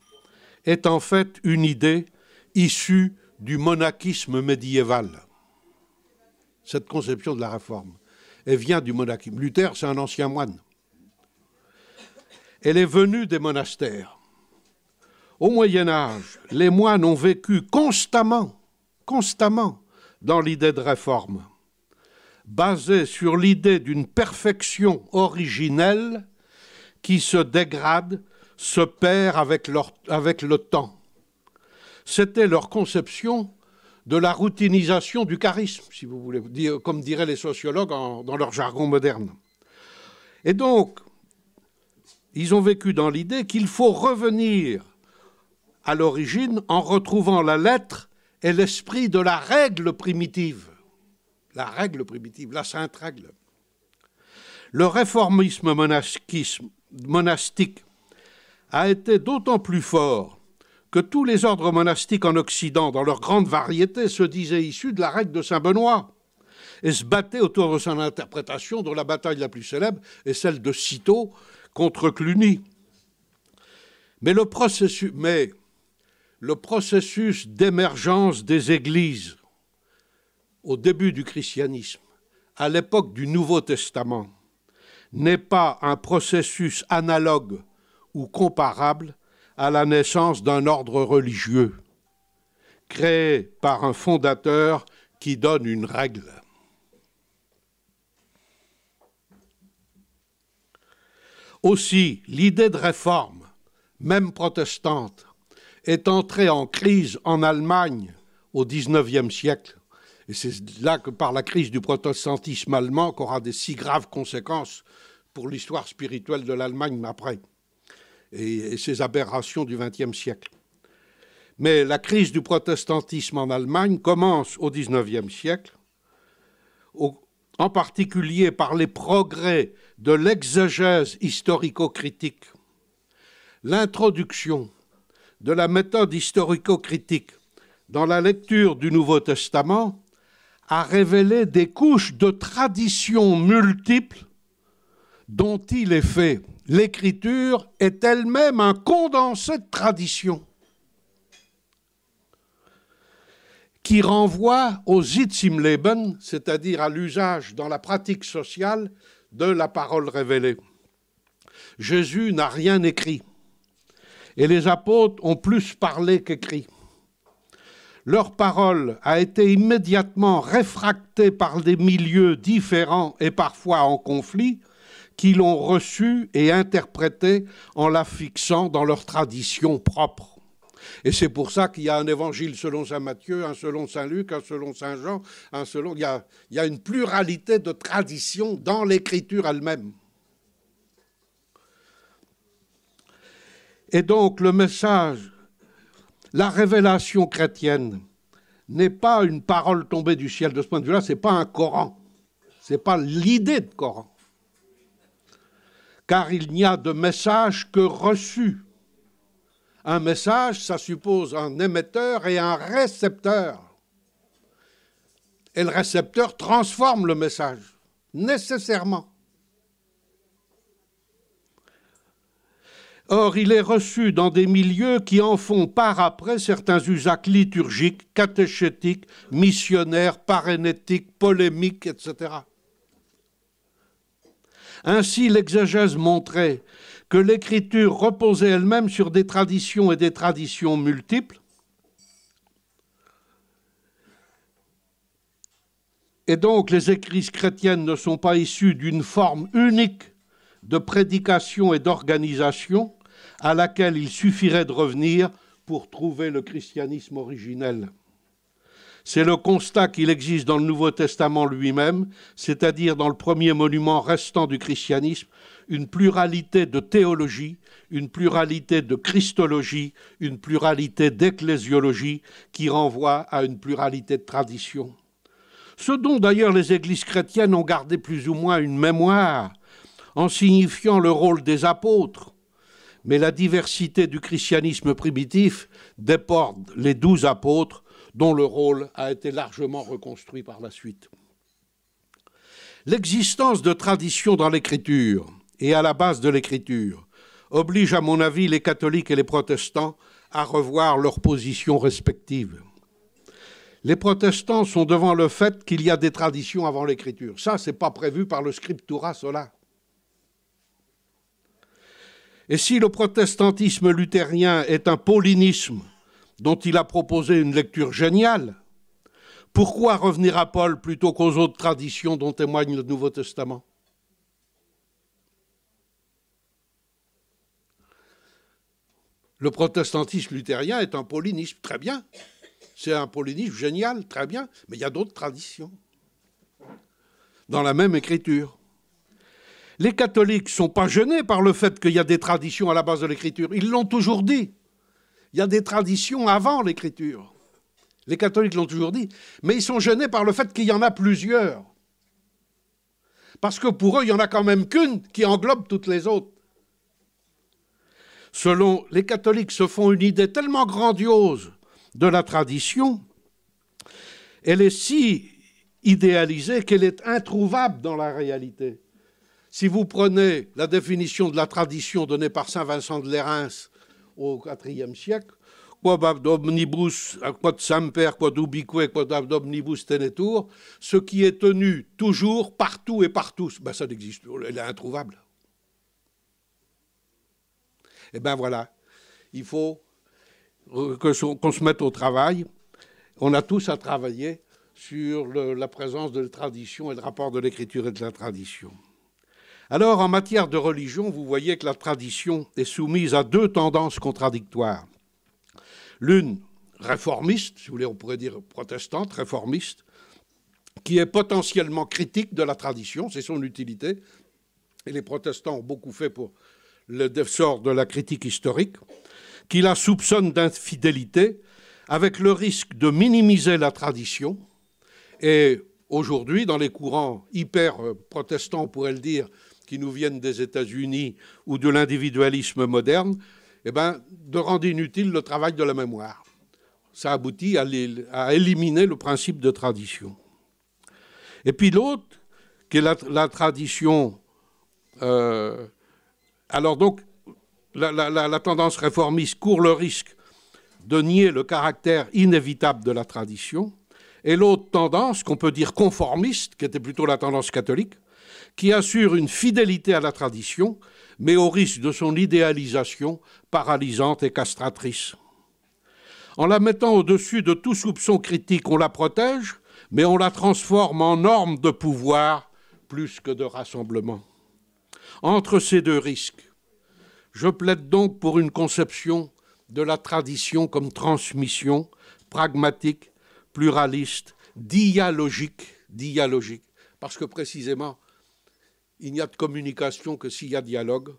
est en fait une idée issue du monachisme médiéval. Cette conception de la réforme, elle vient du monachisme. Luther, c'est un ancien moine. Elle est venue des monastères. Au Moyen-Âge, les moines ont vécu constamment dans l'idée de réforme, basée sur l'idée d'une perfection originelle qui se dégrade, se perd avec le temps. C'était leur conception de la routinisation du charisme, si vous voulez, comme diraient les sociologues dans leur jargon moderne. Et donc, ils ont vécu dans l'idée qu'il faut revenir à l'origine en retrouvant la lettre et l'esprit de la règle primitive. La règle primitive, la sainte règle. Le réformisme monastique a été d'autant plus fort que tous les ordres monastiques en Occident, dans leur grande variété, se disaient issus de la règle de Saint-Benoît et se battaient autour de son interprétation, dont la bataille la plus célèbre est celle de Cîteaux contre Cluny. Mais le processus d'émergence des églises au début du christianisme, à l'époque du Nouveau Testament, n'est pas un processus analogue ou comparable à la naissance d'un ordre religieux, créé par un fondateur qui donne une règle. Aussi, l'idée de réforme, même protestante, est entrée en crise en Allemagne au XIXe siècle. Et c'est là que par la crise du protestantisme allemand qu'aura des si graves conséquences pour l'histoire spirituelle de l'Allemagne après, et ces aberrations du XXe siècle. Mais la crise du protestantisme en Allemagne commence au XIXe siècle, en particulier par les progrès de l'exégèse historico-critique, l'introduction de la méthode historico-critique dans la lecture du Nouveau Testament a révélé des couches de traditions multiples dont il est fait. L'Écriture est elle-même un condensé de traditions qui renvoie au Sitzimleben, c'est-à-dire à l'usage dans la pratique sociale de la parole révélée. Jésus n'a rien écrit et les apôtres ont plus parlé qu'écrit. Leur parole a été immédiatement réfractée par des milieux différents et parfois en conflit qui l'ont reçue et interprétée en la fixant dans leur tradition propre. Et c'est pour ça qu'il y a un évangile selon saint Matthieu, un selon saint Luc, un selon saint Jean, il y a une pluralité de traditions dans l'écriture elle-même. Et donc le message, la révélation chrétienne n'est pas une parole tombée du ciel. De ce point de vue-là, ce n'est pas un Coran, ce n'est pas l'idée de Coran. Car il n'y a de message que reçu. Un message, ça suppose un émetteur et un récepteur. Et le récepteur transforme le message, nécessairement. Or, il est reçu dans des milieux qui en font par après certains usages liturgiques, catéchétiques, missionnaires, parénétiques, polémiques, etc. Ainsi, l'exégèse montrait que l'Écriture reposait elle-même sur des traditions et des traditions multiples, Et donc, les écrits chrétiennes ne sont pas issus d'une forme unique de prédication et d'organisation à laquelle il suffirait de revenir pour trouver le christianisme originel. C'est le constat qu'il existe dans le Nouveau Testament lui-même, c'est-à-dire dans le premier monument restant du christianisme, une pluralité de théologie, une pluralité de christologie, une pluralité d'ecclésiologie qui renvoie à une pluralité de traditions. Ce dont d'ailleurs les églises chrétiennes ont gardé plus ou moins une mémoire en signifiant le rôle des apôtres. Mais la diversité du christianisme primitif déborde les 12 apôtres dont le rôle a été largement reconstruit par la suite. L'existence de traditions dans l'écriture et à la base de l'écriture oblige, à mon avis, les catholiques et les protestants à revoir leurs positions respectives. Les protestants sont devant le fait qu'il y a des traditions avant l'écriture. Ça, ce n'est pas prévu par le scriptura sola. Et si le protestantisme luthérien est un paulinisme dont il a proposé une lecture géniale, pourquoi revenir à Paul plutôt qu'aux autres traditions dont témoigne le Nouveau Testament? Le protestantisme luthérien est un paulinisme, très bien. C'est un paulinisme génial, très bien, mais il y a d'autres traditions dans la même écriture. Les catholiques ne sont pas gênés par le fait qu'il y a des traditions à la base de l'écriture. Ils l'ont toujours dit. Il y a des traditions avant l'écriture. Les catholiques l'ont toujours dit. Mais ils sont gênés par le fait qu'il y en a plusieurs. Parce que pour eux, il n'y en a quand même qu'une qui englobe toutes les autres. Selon les catholiques, se font une idée tellement grandiose de la tradition, elle est si idéalisée qu'elle est introuvable dans la réalité. Si vous prenez la définition de la tradition donnée par saint Vincent de Lérins au IVe siècle, quod ab omnibus, quod semper, quod ubique, quod ab omnibus tenetur, ce qui est tenu toujours, partout et par tous, ben ça n'existe pas, elle est introuvable. Et bien voilà, il faut qu'on se mette au travail. On a tous à travailler sur la présence de la tradition et le rapport de l'écriture et de la tradition. Alors, en matière de religion, vous voyez que la tradition est soumise à deux tendances contradictoires. L'une, réformiste, si vous voulez, on pourrait dire protestante, réformiste, qui est potentiellement critique de la tradition, c'est son utilité, et les protestants ont beaucoup fait pour le sort de la critique historique, qui la soupçonne d'infidélité, avec le risque de minimiser la tradition. Et aujourd'hui, dans les courants hyper protestants, on pourrait le dire, qui nous viennent des États-Unis ou de l'individualisme moderne, eh ben, de rendre inutile le travail de la mémoire. Ça aboutit à éliminer le principe de tradition. Et puis l'autre, qui est la tradition... alors donc, la tendance réformiste court le risque de nier le caractère inévitable de la tradition, et l'autre tendance, qu'on peut dire conformiste, qui était plutôt la tendance catholique, qui assure une fidélité à la tradition, mais au risque de son idéalisation paralysante et castratrice. En la mettant au-dessus de tout soupçon critique, on la protège, mais on la transforme en norme de pouvoir plus que de rassemblement. Entre ces deux risques, je plaide donc pour une conception de la tradition comme transmission pragmatique, pluraliste, dialogique, parce que précisément, il n'y a de communication que s'il y a dialogue,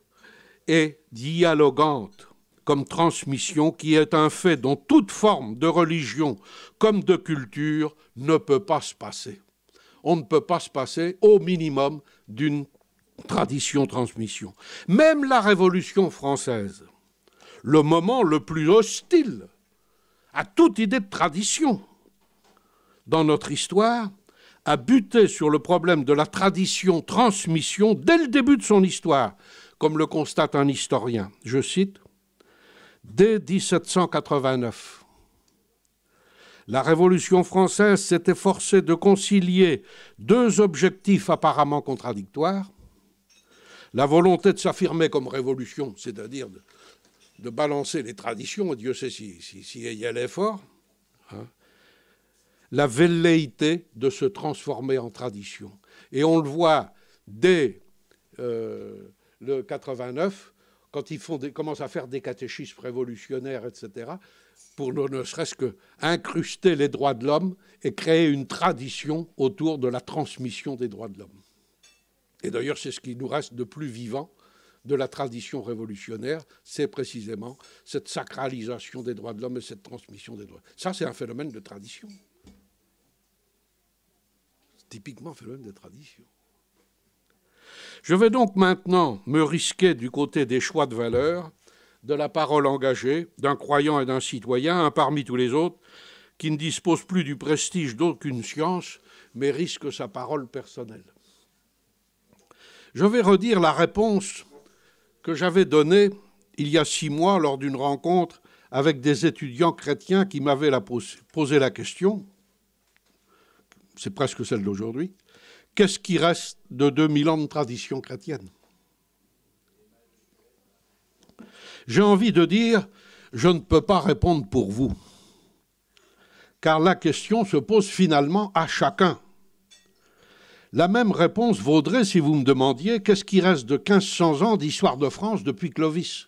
et dialogante comme transmission, qui est un fait dont toute forme de religion comme de culture ne peut pas se passer. On ne peut pas se passer au minimum d'une tradition-transmission. Même la Révolution française, le moment le plus hostile à toute idée de tradition dans notre histoire, a buté sur le problème de la tradition-transmission dès le début de son histoire, comme le constate un historien. Je cite, « Dès 1789, la Révolution française s'est efforcée de concilier deux objectifs apparemment contradictoires, la volonté de s'affirmer comme révolution, c'est-à-dire de balancer les traditions, et Dieu sait si y allait fort, hein. la velléité de se transformer en tradition. Et on le voit dès le 89, quand ils commencent à faire des catéchismes révolutionnaires, etc., pour ne serait-ce que incruster les droits de l'homme et créer une tradition autour de la transmission des droits de l'homme. Et d'ailleurs, c'est ce qui nous reste de plus vivant de la tradition révolutionnaire, c'est précisément cette sacralisation des droits de l'homme et cette transmission des droits. Ça, c'est un phénomène de tradition. C'est typiquement un phénomène de tradition. Je vais donc maintenant me risquer du côté des choix de valeurs, de la parole engagée, d'un croyant et d'un citoyen, un parmi tous les autres, qui ne dispose plus du prestige d'aucune science, mais risque sa parole personnelle. Je vais redire la réponse que j'avais donnée il y a 6 mois lors d'une rencontre avec des étudiants chrétiens qui m'avaient posé la question, c'est presque celle d'aujourd'hui, qu'est-ce qui reste de 2000 ans de tradition chrétienne ? J'ai envie de dire, je ne peux pas répondre pour vous, car la question se pose finalement à chacun. La même réponse vaudrait si vous me demandiez qu'est-ce qui reste de 1500 ans d'histoire de France depuis Clovis.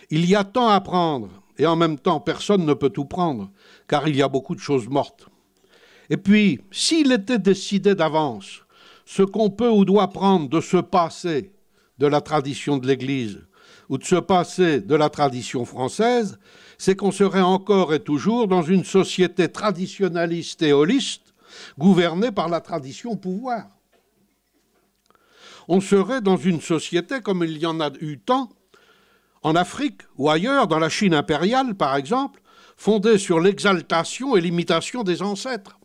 Il y a tant à prendre, et en même temps, personne ne peut tout prendre, car il y a beaucoup de choses mortes. Et puis, s'il était décidé d'avance ce qu'on peut ou doit prendre de ce passé de la tradition de l'Église ou de ce passé de la tradition française, c'est qu'on serait encore et toujours dans une société traditionnaliste et holiste gouvernée par la tradition pouvoir. On serait dans une société comme il y en a eu tant en Afrique ou ailleurs, dans la Chine impériale par exemple, fondée sur l'exaltation et l'imitation des ancêtres.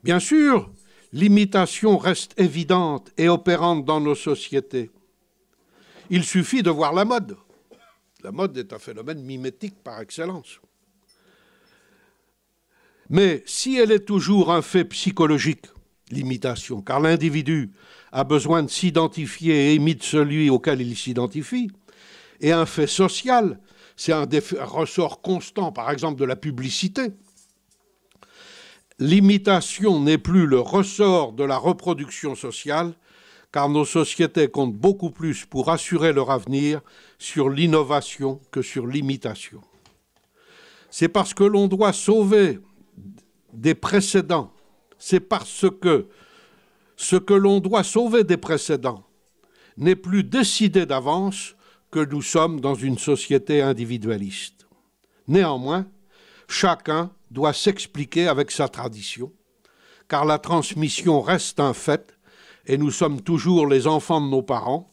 Bien sûr, l'imitation reste évidente et opérante dans nos sociétés. Il suffit de voir la mode. La mode est un phénomène mimétique par excellence. Mais si elle est toujours un fait psychologique, l'imitation, car l'individu a besoin de s'identifier et imite celui auquel il s'identifie, et un fait social, c'est un ressort constant, par exemple, de la publicité, l'imitation n'est plus le ressort de la reproduction sociale, car nos sociétés comptent beaucoup plus pour assurer leur avenir sur l'innovation que sur l'imitation. C'est parce que l'on doit sauver des précédents, c'est parce que ce que l'on doit sauver des précédents n'est plus décidé d'avance que nous sommes dans une société individualiste. Néanmoins, chacun doit s'expliquer avec sa tradition, car la transmission reste un fait, et nous sommes toujours les enfants de nos parents,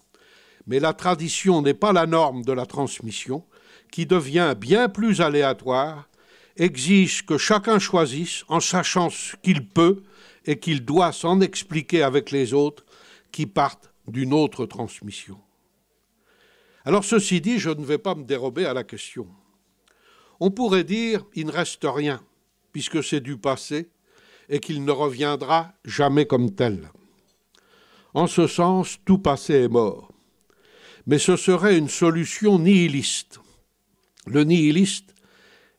mais la tradition n'est pas la norme de la transmission, qui devient bien plus aléatoire, exige que chacun choisisse en sachant ce qu'il peut et qu'il doit s'en expliquer avec les autres qui partent d'une autre transmission. Alors ceci dit, je ne vais pas me dérober à la question. On pourrait dire il ne reste rien, puisque c'est du passé et qu'il ne reviendra jamais comme tel. En ce sens, tout passé est mort. Mais ce serait une solution nihiliste. Le nihiliste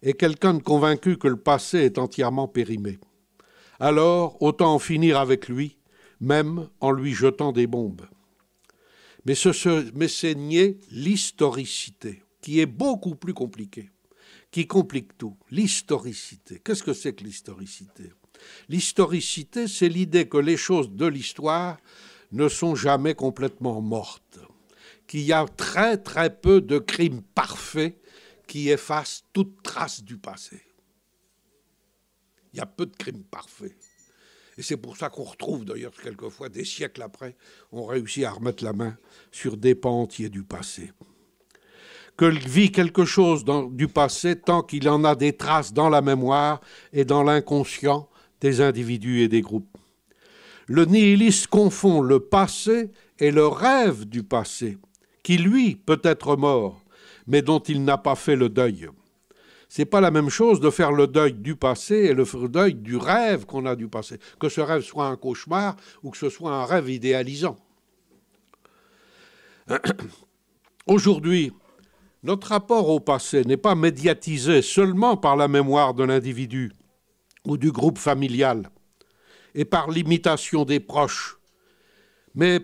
est quelqu'un de convaincu que le passé est entièrement périmé. Alors, autant en finir avec lui, même en lui jetant des bombes. Mais c'est nier l'historicité, qui est beaucoup plus compliquée, qui complique tout. L'historicité. Qu'est-ce que c'est que l'historicité ? L'historicité, c'est l'idée que les choses de l'histoire ne sont jamais complètement mortes, qu'il y a très très peu de crimes parfaits qui effacent toute trace du passé. Il y a peu de crimes parfaits. Et c'est pour ça qu'on retrouve d'ailleurs quelquefois, des siècles après, on réussit à remettre la main sur des pans entiers du passé. Que vit quelque chose du passé tant qu'il en a des traces dans la mémoire et dans l'inconscient des individus et des groupes. Le nihiliste confond le passé et le rêve du passé, qui lui peut être mort, mais dont il n'a pas fait le deuil. C'est pas la même chose de faire le deuil du passé et le deuil du rêve qu'on a du passé, que ce rêve soit un cauchemar ou que ce soit un rêve idéalisant. Aujourd'hui, Notre rapport au passé n'est pas médiatisé seulement par la mémoire de l'individu ou du groupe familial et par l'imitation des proches, mais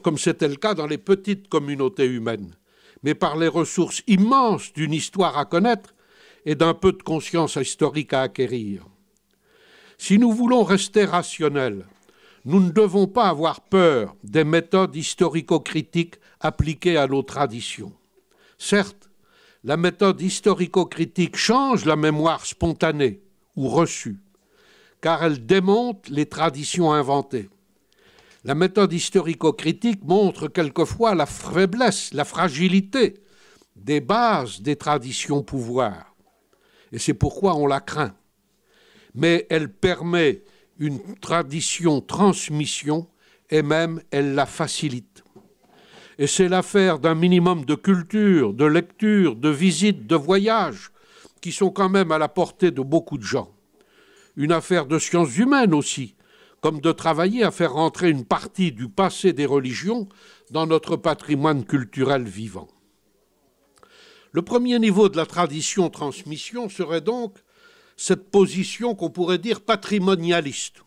comme c'était le cas dans les petites communautés humaines, mais par les ressources immenses d'une histoire à connaître et d'un peu de conscience historique à acquérir. Si nous voulons rester rationnels, nous ne devons pas avoir peur des méthodes historico-critiques appliquées à nos traditions. Certes, la méthode historico-critique change la mémoire spontanée ou reçue, car elle démonte les traditions inventées. La méthode historico-critique montre quelquefois la faiblesse, la fragilité des bases des traditions pouvoir. Et c'est pourquoi on la craint. Mais elle permet une tradition-transmission et même elle la facilite. Et c'est l'affaire d'un minimum de culture, de lecture, de visite, de voyage, qui sont quand même à la portée de beaucoup de gens. Une affaire de sciences humaines aussi, comme de travailler à faire rentrer une partie du passé des religions dans notre patrimoine culturel vivant. Le premier niveau de la tradition-transmission serait donc cette position qu'on pourrait dire patrimonialiste.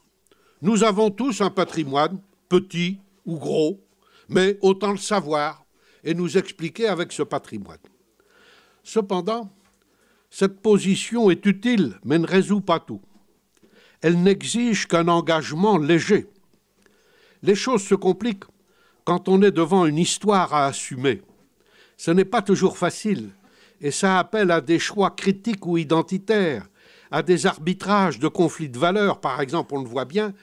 Nous avons tous un patrimoine, petit ou gros, mais autant le savoir et nous expliquer avec ce patrimoine. Cependant, cette position est utile, mais ne résout pas tout. Elle n'exige qu'un engagement léger. Les choses se compliquent quand on est devant une histoire à assumer. Ce n'est pas toujours facile, et ça appelle à des choix critiques ou identitaires, à des arbitrages de conflits de valeurs. Par exemple, on le voit bien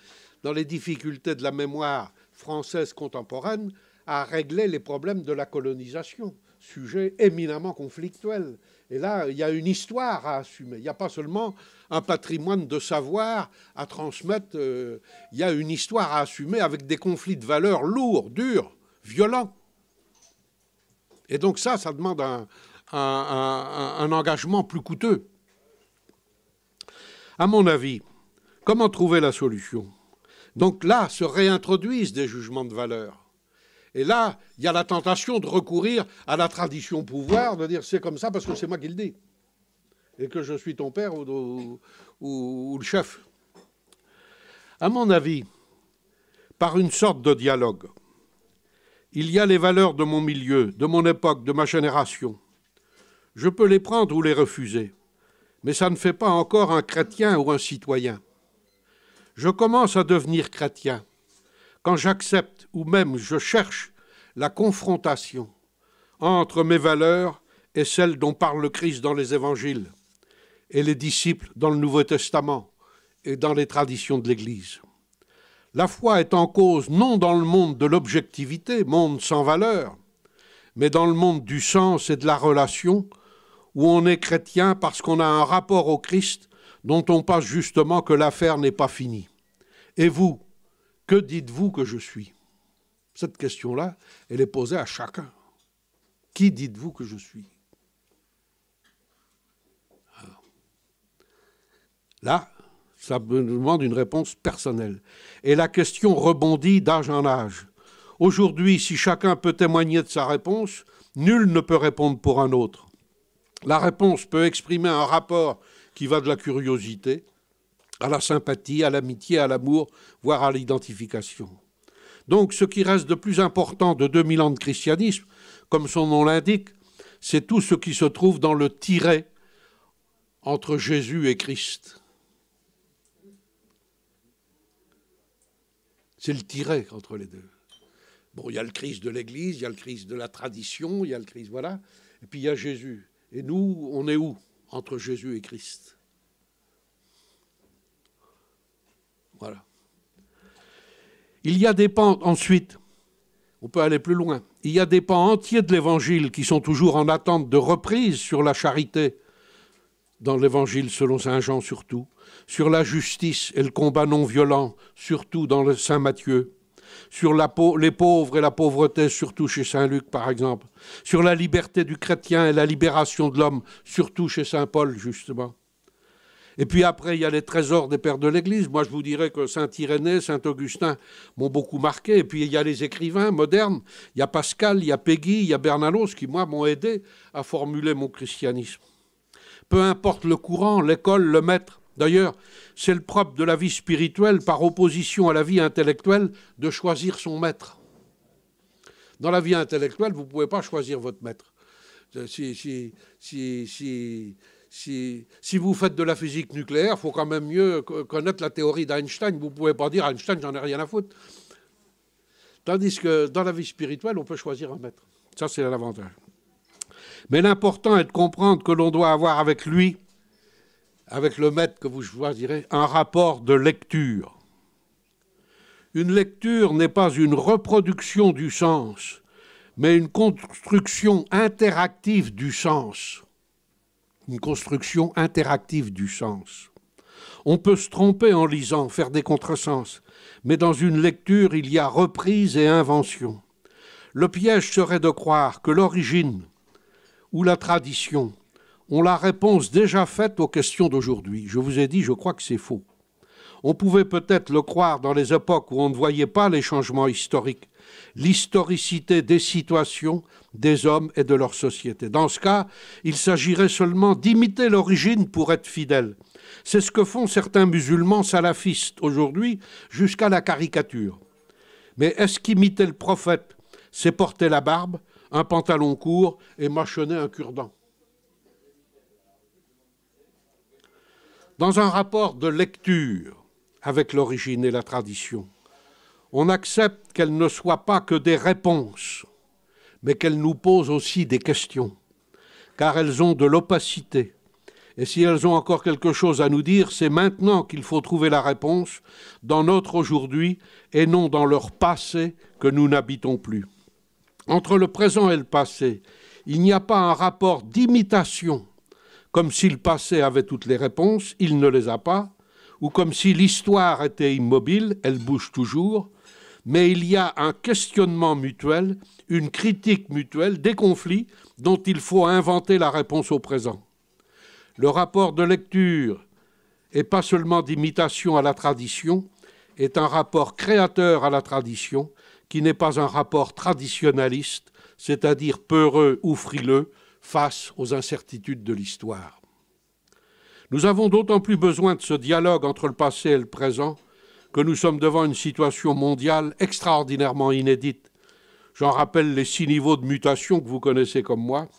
dans les difficultés de la mémoire française contemporaine à régler les problèmes de la colonisation, sujet éminemment conflictuel. Et là, il y a une histoire à assumer. Il n'y a pas seulement un patrimoine de savoir à transmettre, il y a une histoire à assumer avec des conflits de valeurs lourds, durs, violents. Et donc ça demande un engagement plus coûteux. À mon avis, comment trouver la solution? Donc là, se réintroduisent des jugements de valeur. Et là, il y a la tentation de recourir à la tradition pouvoir, de dire c'est comme ça parce que c'est moi qui le dis, et que je suis ton père ou le chef. À mon avis, par une sorte de dialogue, il y a les valeurs de mon milieu, de mon époque, de ma génération. Je peux les prendre ou les refuser, mais ça ne fait pas encore un chrétien ou un citoyen. Je commence à devenir chrétien quand j'accepte ou même je cherche la confrontation entre mes valeurs et celles dont parle le Christ dans les évangiles et les disciples dans le Nouveau Testament et dans les traditions de l'Église. La foi est en cause non dans le monde de l'objectivité, monde sans valeur, mais dans le monde du sens et de la relation où on est chrétien parce qu'on a un rapport au Christ dont on pense justement que l'affaire n'est pas finie. Et vous, que dites-vous que je suis? Cette question-là, elle est posée à chacun. Qui dites-vous que je suis? Là, ça me demande une réponse personnelle. Et la question rebondit d'âge en âge. Aujourd'hui, si chacun peut témoigner de sa réponse, nul ne peut répondre pour un autre. La réponse peut exprimer un rapport qui va de la curiosité à la sympathie, à l'amitié, à l'amour, voire à l'identification. Donc, ce qui reste de plus important de 2000 ans de christianisme, comme son nom l'indique, c'est tout ce qui se trouve dans le tiret entre Jésus et Christ. C'est le tiret entre les deux. Bon, il y a le Christ de l'Église, il y a le Christ de la tradition, il y a le Christ, voilà. Et puis il y a Jésus. Et nous, on est où entre Jésus et Christ? Voilà. Il y a des pans, ensuite, on peut aller plus loin, il y a des pans entiers de l'Évangile qui sont toujours en attente de reprise sur la charité, dans l'Évangile selon Saint Jean surtout, sur la justice et le combat non violent, surtout dans le Saint Matthieu, sur les pauvres et la pauvreté, surtout chez Saint Luc par exemple, sur la liberté du chrétien et la libération de l'homme, surtout chez Saint Paul justement. Et puis après, il y a les trésors des pères de l'Église. Moi, je vous dirais que Saint-Irénée, Saint-Augustin m'ont beaucoup marqué. Et puis, il y a les écrivains modernes. Il y a Pascal, il y a Péguy, il y a Bernanos qui, moi, m'ont aidé à formuler mon christianisme. Peu importe le courant, l'école, le maître. D'ailleurs, c'est le propre de la vie spirituelle, par opposition à la vie intellectuelle, de choisir son maître. Dans la vie intellectuelle, vous ne pouvez pas choisir votre maître. Si vous faites de la physique nucléaire, il faut quand même mieux connaître la théorie d'Einstein. Vous ne pouvez pas dire Einstein, j'en ai rien à foutre. Tandis que dans la vie spirituelle, on peut choisir un maître. Ça, c'est l'avantage. Mais l'important est de comprendre que l'on doit avoir avec lui, avec le maître que vous choisirez, un rapport de lecture. Une lecture n'est pas une reproduction du sens, mais une construction interactive du sens. Une construction interactive du sens. On peut se tromper en lisant, faire des contresens, mais dans une lecture, il y a reprise et invention. Le piège serait de croire que l'origine ou la tradition ont la réponse déjà faite aux questions d'aujourd'hui. Je vous ai dit, je crois que c'est faux. On pouvait peut-être le croire dans les époques où on ne voyait pas les changements historiques, l'historicité des situations, des hommes et de leur société. Dans ce cas, il s'agirait seulement d'imiter l'origine pour être fidèle. C'est ce que font certains musulmans salafistes aujourd'hui, jusqu'à la caricature. Mais est-ce qu'imiter le prophète, c'est porter la barbe, un pantalon court et mâchonner un cure-dent? Dans un rapport de lecture avec l'origine et la tradition, on accepte qu'elles ne soient pas que des réponses, mais qu'elles nous posent aussi des questions, car elles ont de l'opacité. Et si elles ont encore quelque chose à nous dire, c'est maintenant qu'il faut trouver la réponse dans notre aujourd'hui et non dans leur passé que nous n'habitons plus. Entre le présent et le passé, il n'y a pas un rapport d'imitation, comme si le passé avait toutes les réponses, il ne les a pas, ou comme si l'histoire était immobile, elle bouge toujours, mais il y a un questionnement mutuel, une critique mutuelle, des conflits dont il faut inventer la réponse au présent. Le rapport de lecture, et pas seulement d'imitation à la tradition, est un rapport créateur à la tradition, qui n'est pas un rapport traditionnaliste, c'est-à-dire peureux ou frileux, face aux incertitudes de l'histoire. Nous avons d'autant plus besoin de ce dialogue entre le passé et le présent que nous sommes devant une situation mondiale extraordinairement inédite. J'en rappelle les 6 niveaux de mutation que vous connaissez comme moi.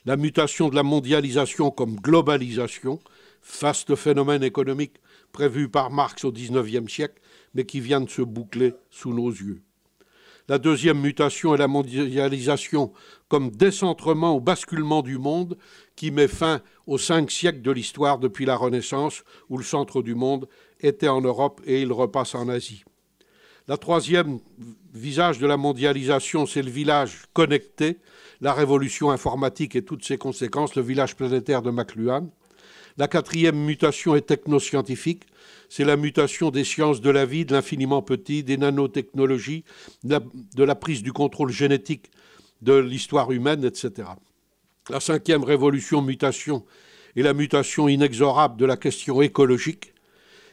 La mutation de la mondialisation comme globalisation, vaste phénomène économique prévu par Marx au XIXe siècle, mais qui vient de se boucler sous nos yeux. La deuxième mutation est la mondialisation comme décentrement ou basculement du monde qui met fin aux 5 siècles de l'histoire depuis la Renaissance, où le centre du monde était en Europe et il repasse en Asie. La troisième visage de la mondialisation, c'est le village connecté, la révolution informatique et toutes ses conséquences, le village planétaire de McLuhan. La quatrième mutation est technoscientifique, c'est la mutation des sciences de la vie, de l'infiniment petit, des nanotechnologies, de la prise du contrôle génétique de l'histoire humaine, etc. La cinquième révolution, mutation, est la mutation inexorable de la question écologique.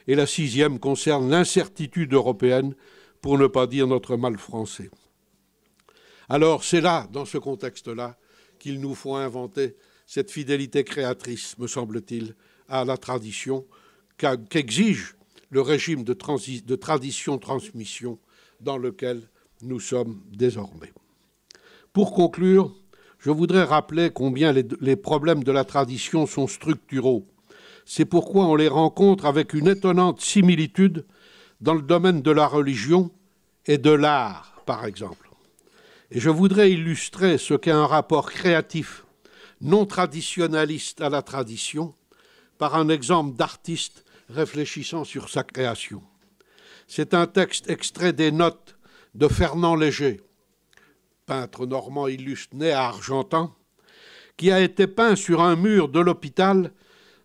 Et la sixième concerne l'incertitude européenne, pour ne pas dire notre mal français. Alors c'est là, dans ce contexte-là, qu'il nous faut inventer cette fidélité créatrice, me semble-t-il, à la tradition qu'exige le régime de tradition-transmission dans lequel nous sommes désormais. Pour conclure, je voudrais rappeler combien les problèmes de la tradition sont structuraux. C'est pourquoi on les rencontre avec une étonnante similitude dans le domaine de la religion et de l'art, par exemple. Et je voudrais illustrer ce qu'est un rapport créatif, non traditionnaliste à la tradition, par un exemple d'artiste réfléchissant sur sa création. C'est un texte extrait des notes de Fernand Léger, peintre normand illustre né à Argentan, qui a été peint sur un mur de l'hôpital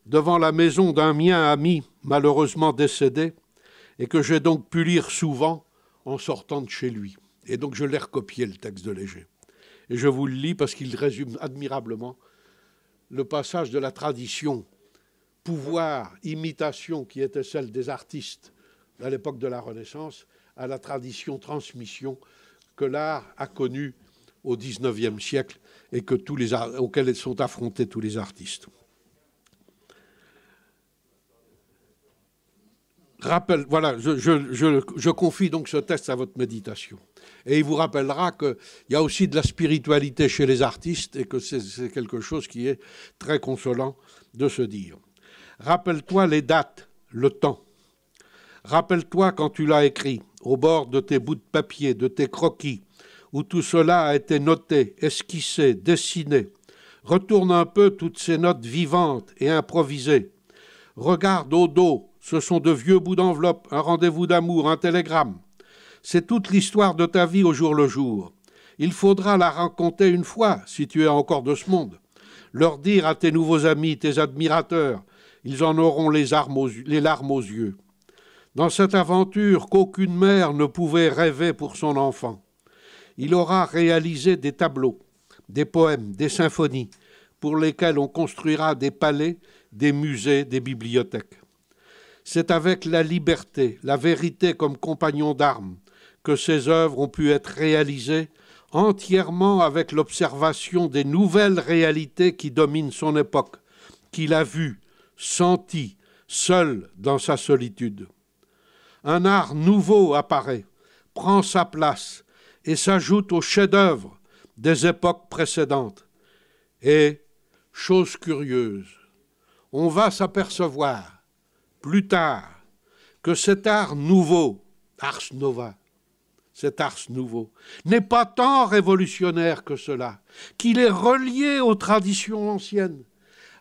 devant la maison d'un mien ami malheureusement décédé, et que j'ai donc pu lire souvent en sortant de chez lui. Et donc je l'ai recopié, le texte de Léger. Et je vous le lis parce qu'il résume admirablement le passage de la tradition pouvoir imitation qui était celle des artistes à l'époque de la Renaissance à la tradition transmission que l'art a connue au XIXe siècle et que auxquels sont affrontés tous les artistes. Voilà, je confie donc ce test à votre méditation. Et il vous rappellera qu'il y a aussi de la spiritualité chez les artistes et que c'est quelque chose qui est très consolant de se dire. Rappelle-toi les dates, le temps. Rappelle-toi quand tu l'as écrit, au bord de tes bouts de papier, de tes croquis, où tout cela a été noté, esquissé, dessiné. Retourne un peu toutes ces notes vivantes et improvisées. Regarde au dos, ce sont de vieux bouts d'enveloppe, un rendez-vous d'amour, un télégramme. C'est toute l'histoire de ta vie au jour le jour. Il faudra la raconter une fois, si tu es encore de ce monde. Leur dire à tes nouveaux amis, tes admirateurs, ils en auront les larmes aux yeux. Dans cette aventure qu'aucune mère ne pouvait rêver pour son enfant, il aura réalisé des tableaux, des poèmes, des symphonies, pour lesquels on construira des palais, des musées, des bibliothèques. C'est avec la liberté, la vérité comme compagnon d'armes, que ces œuvres ont pu être réalisées entièrement avec l'observation des nouvelles réalités qui dominent son époque, qu'il a vues, senties, seul dans sa solitude. Un art nouveau apparaît, prend sa place et s'ajoute aux chefs-d'œuvre des époques précédentes. Et, chose curieuse, on va s'apercevoir plus tard que cet art nouveau, ars nova, cet ars nouveau, n'est pas tant révolutionnaire que cela, qu'il est relié aux traditions anciennes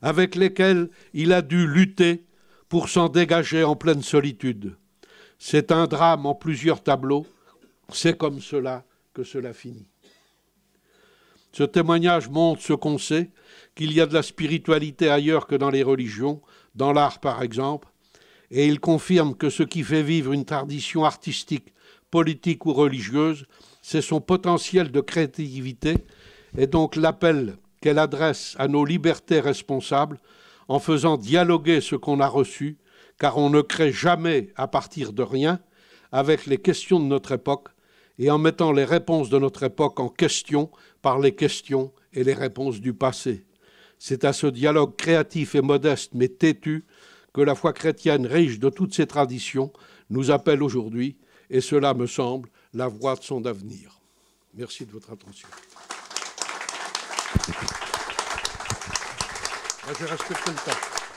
avec lesquelles il a dû lutter pour s'en dégager en pleine solitude. C'est un drame en plusieurs tableaux, c'est comme cela que cela finit. Ce témoignage montre ce qu'on sait, qu'il y a de la spiritualité ailleurs que dans les religions, dans l'art par exemple, et il confirme que ce qui fait vivre une tradition artistique, politique ou religieuse, c'est son potentiel de créativité et donc l'appel qu'elle adresse à nos libertés responsables en faisant dialoguer ce qu'on a reçu, car on ne crée jamais à partir de rien avec les questions de notre époque et en mettant les réponses de notre époque en question par les questions et les réponses du passé. C'est à ce dialogue créatif et modeste mais têtu que la foi chrétienne, riche de toutes ses traditions, nous appelle aujourd'hui, et cela me semble la voie de son avenir. Merci de votre attention. Moi, je respecte le temps.